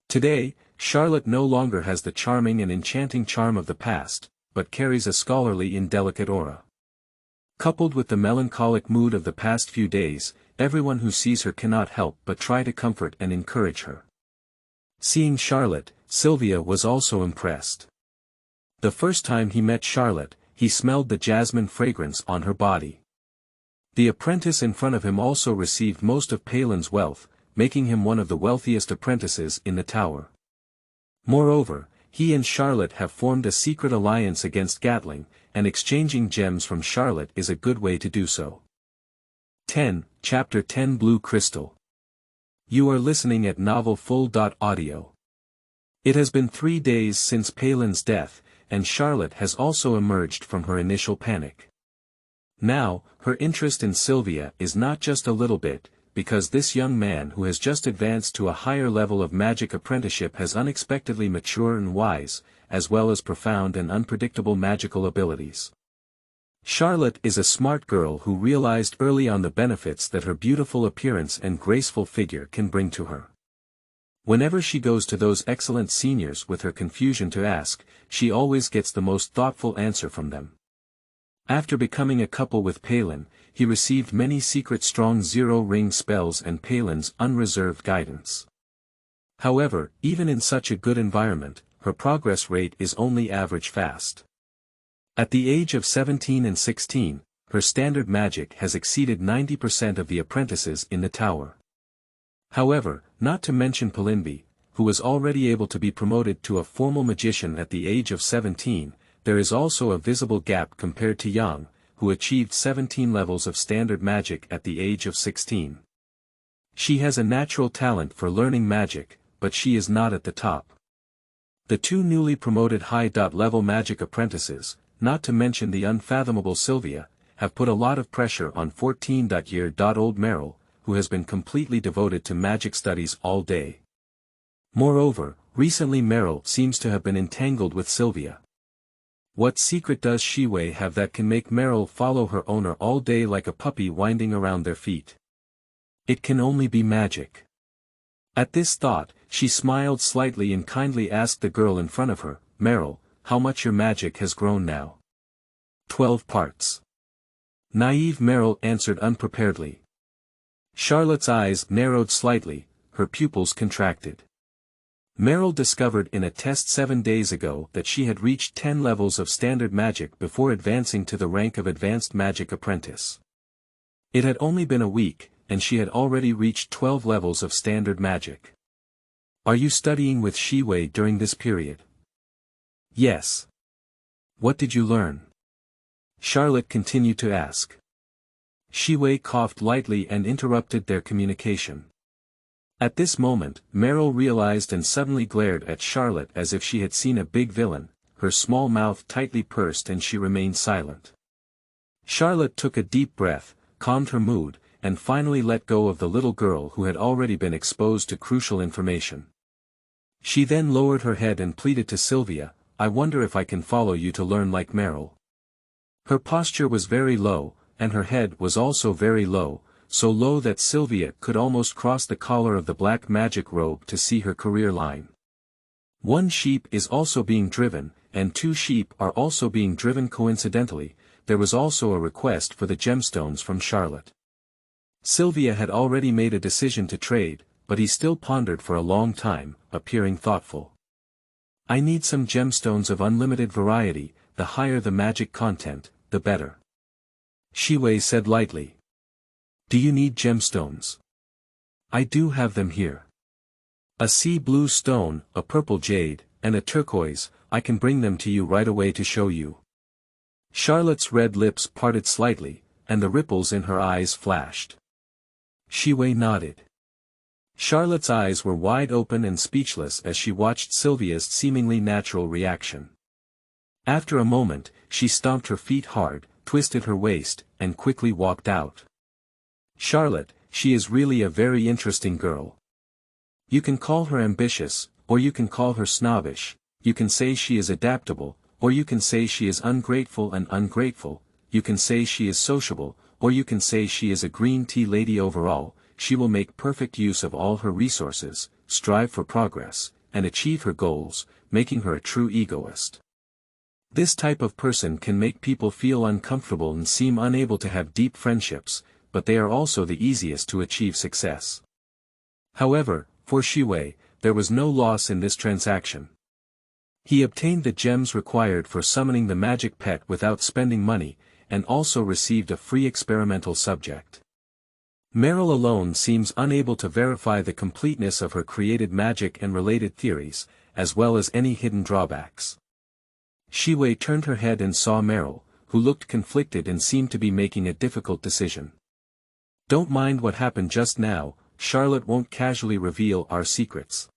Today, Charlotte no longer has the charming and enchanting charm of the past, but carries a scholarly and delicate aura. Coupled with the melancholic mood of the past few days, everyone who sees her cannot help but try to comfort and encourage her. Seeing Charlotte, Sylvia was also impressed. The first time he met Charlotte, he smelled the jasmine fragrance on her body. The apprentice in front of him also received most of Palin's wealth, making him one of the wealthiest apprentices in the tower. Moreover, he and Charlotte have formed a secret alliance against Gatling, and exchanging gems from Charlotte is a good way to do so. 10, Chapter 10 Blue Crystal. You are listening at novelfull.audio. It has been 3 days since Palin's death, and Charlotte has also emerged from her initial panic. Now, her interest in Sylvia is not just a little bit, because this young man who has just advanced to a higher level of magic apprenticeship has unexpectedly mature and wise, as well as profound and unpredictable magical abilities. Charlotte is a smart girl who realized early on the benefits that her beautiful appearance and graceful figure can bring to her. Whenever she goes to those excellent seniors with her confusion to ask, she always gets the most thoughtful answer from them. After becoming a couple with Palin, he received many secret strong zero-ring spells and Palin's unreserved guidance. However, even in such a good environment, her progress rate is only average fast. At the age of 17 and 16, her standard magic has exceeded 90% of the apprentices in the tower. However, not to mention Palinby, who was already able to be promoted to a formal magician at the age of 17, there is also a visible gap compared to Yang, who achieved 17 levels of standard magic at the age of 16. She has a natural talent for learning magic, but she is not at the top. The two newly promoted high-level magic apprentices, not to mention the unfathomable Sylvia, have put a lot of pressure on 14-year-old Meryl, who has been completely devoted to magic studies all day. Moreover, recently Meryl seems to have been entangled with Sylvia. What secret does Xiwei have that can make Meryl follow her owner all day like a puppy winding around their feet? It can only be magic. At this thought, she smiled slightly and kindly asked the girl in front of her, "Meryl, how much your magic has grown now?" 12 parts. Naive Meryl answered unpreparedly. Charlotte's eyes narrowed slightly, her pupils contracted. Meryl discovered in a test 7 days ago that she had reached 10 levels of standard magic before advancing to the rank of advanced magic apprentice. It had only been a week, and she had already reached 12 levels of standard magic. "Are you studying with Xiwei during this period?" "Yes." "What did you learn?" Charlotte continued to ask. Xiwei coughed lightly and interrupted their communication. At this moment, Meryl realized and suddenly glared at Charlotte as if she had seen a big villain, her small mouth tightly pursed and she remained silent. Charlotte took a deep breath, calmed her mood, and finally let go of the little girl who had already been exposed to crucial information. She then lowered her head and pleaded to Sylvia, "I wonder if I can follow you to learn like Meryl." Her posture was very low, and her head was also very low, so low that Sylvia could almost cross the collar of the black magic robe to see her career line. One sheep is also being driven, and 2 sheep are also being driven coincidentally. There was also a request for the gemstones from Charlotte. Sylvia had already made a decision to trade, but he still pondered for a long time, appearing thoughtful. "I need some gemstones of unlimited variety, the higher the magic content, the better," Xiwei said lightly. "Do you need gemstones?" "I do have them here. A sea blue stone, a purple jade, and a turquoise. I can bring them to you right away to show you." Charlotte's red lips parted slightly, and the ripples in her eyes flashed. Xiwei nodded. Charlotte's eyes were wide open and speechless as she watched Sylvia's seemingly natural reaction. After a moment, she stomped her feet hard, twisted her waist, and quickly walked out. "Charlotte, she is really a very interesting girl. You can call her ambitious, or you can call her snobbish, you can say she is adaptable, or you can say she is ungrateful, you can say she is sociable, or you can say she is a green tea lady. Overall, she will make perfect use of all her resources, strive for progress, and achieve her goals, making her a true egoist. This type of person can make people feel uncomfortable and seem unable to have deep friendships, but they are also the easiest to achieve success." However, for Xiwei, there was no loss in this transaction. He obtained the gems required for summoning the magic pet without spending money, and also received a free experimental subject. Meryl alone seems unable to verify the completeness of her created magic and related theories, as well as any hidden drawbacks. Xiwei turned her head and saw Meryl, who looked conflicted and seemed to be making a difficult decision. "Don't mind what happened just now, Charlotte won't casually reveal our secrets.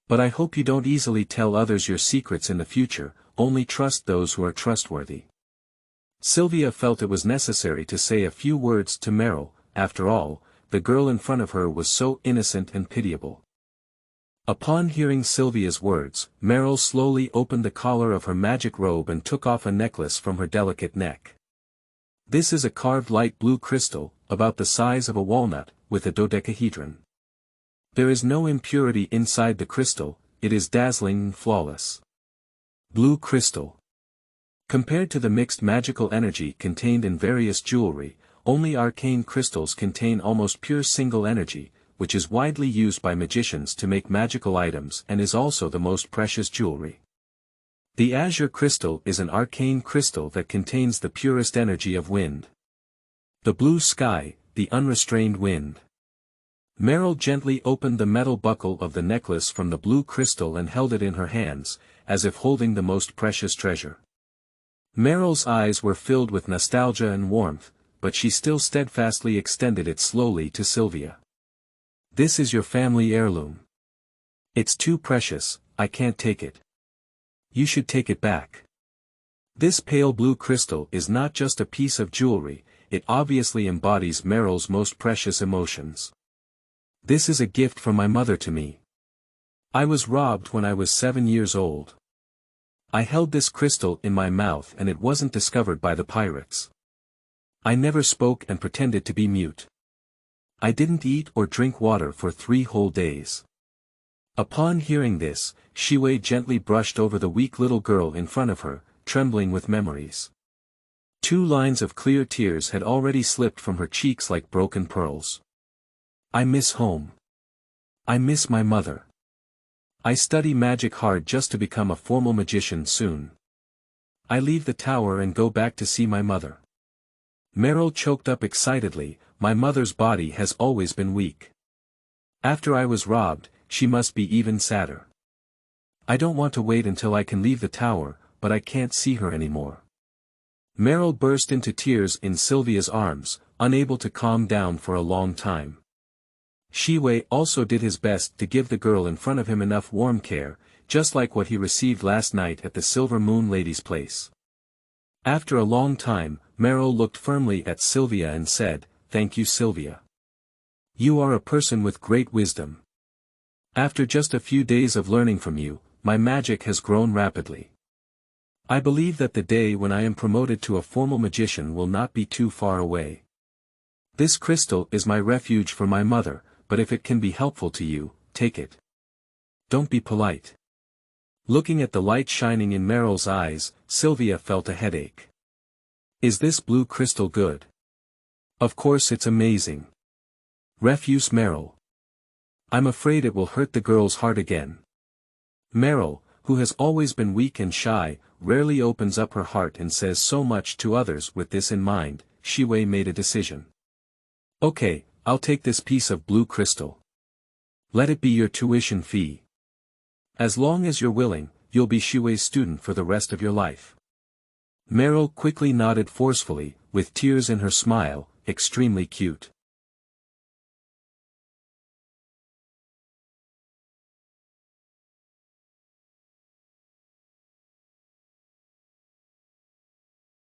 But I hope you don't easily tell others your secrets in the future, only trust those who are trustworthy." Sylvia felt it was necessary to say a few words to Meryl. After all, the girl in front of her was so innocent and pitiable. Upon hearing Sylvia's words, Meryl slowly opened the collar of her magic robe and took off a necklace from her delicate neck. This is a carved light blue crystal, about the size of a walnut, with a dodecahedron. There is no impurity inside the crystal, it is dazzling and flawless. Blue crystal. Compared to the mixed magical energy contained in various jewelry, only arcane crystals contain almost pure single energy, which is widely used by magicians to make magical items and is also the most precious jewelry. The azure crystal is an arcane crystal that contains the purest energy of wind. The blue sky, the unrestrained wind. Meryl gently opened the metal buckle of the necklace from the blue crystal and held it in her hands, as if holding the most precious treasure. Meryl's eyes were filled with nostalgia and warmth, but she still steadfastly extended it slowly to Sylvia. "This is your family heirloom. It's too precious, I can't take it. You should take it back. This pale blue crystal is not just a piece of jewelry, it obviously embodies Meryl's most precious emotions. This is a gift from my mother to me. I was robbed when I was 7 years old. I held this crystal in my mouth and it wasn't discovered by the pirates. I never spoke and pretended to be mute. I didn't eat or drink water for 3 whole days. Upon hearing this, Xiwei gently brushed over the weak little girl in front of her, trembling with memories. 2 lines of clear tears had already slipped from her cheeks like broken pearls. I miss home. I miss my mother. I study magic hard just to become a formal magician soon. I leave the tower and go back to see my mother. Meryl choked up excitedly, my mother's body has always been weak. After I was robbed, she must be even sadder. I don't want to wait until I can leave the tower, but I can't see her anymore. Meryl burst into tears in Sylvia's arms, unable to calm down for a long time. Xiwei also did his best to give the girl in front of him enough warm care, just like what he received last night at the Silver Moon Lady's place. After a long time, Meryl looked firmly at Sylvia and said, "Thank you, Sylvia. You are a person with great wisdom. After just a few days of learning from you, my magic has grown rapidly. I believe that the day when I am promoted to a formal magician will not be too far away. This crystal is my refuge for my mother, but if it can be helpful to you, take it. Don't be polite." Looking at the light shining in Meryl's eyes, Sylvia felt a headache. Is this blue crystal good? Of course it's amazing. Refuse Meryl. I'm afraid it will hurt the girl's heart again. Meryl, who has always been weak and shy, rarely opens up her heart and says so much to others. With this in mind, Xiwei made a decision. Okay, I'll take this piece of blue crystal. Let it be your tuition fee. As long as you're willing, you'll be Xiwei's student for the rest of your life. Meryl quickly nodded forcefully, with tears in her smile, extremely cute.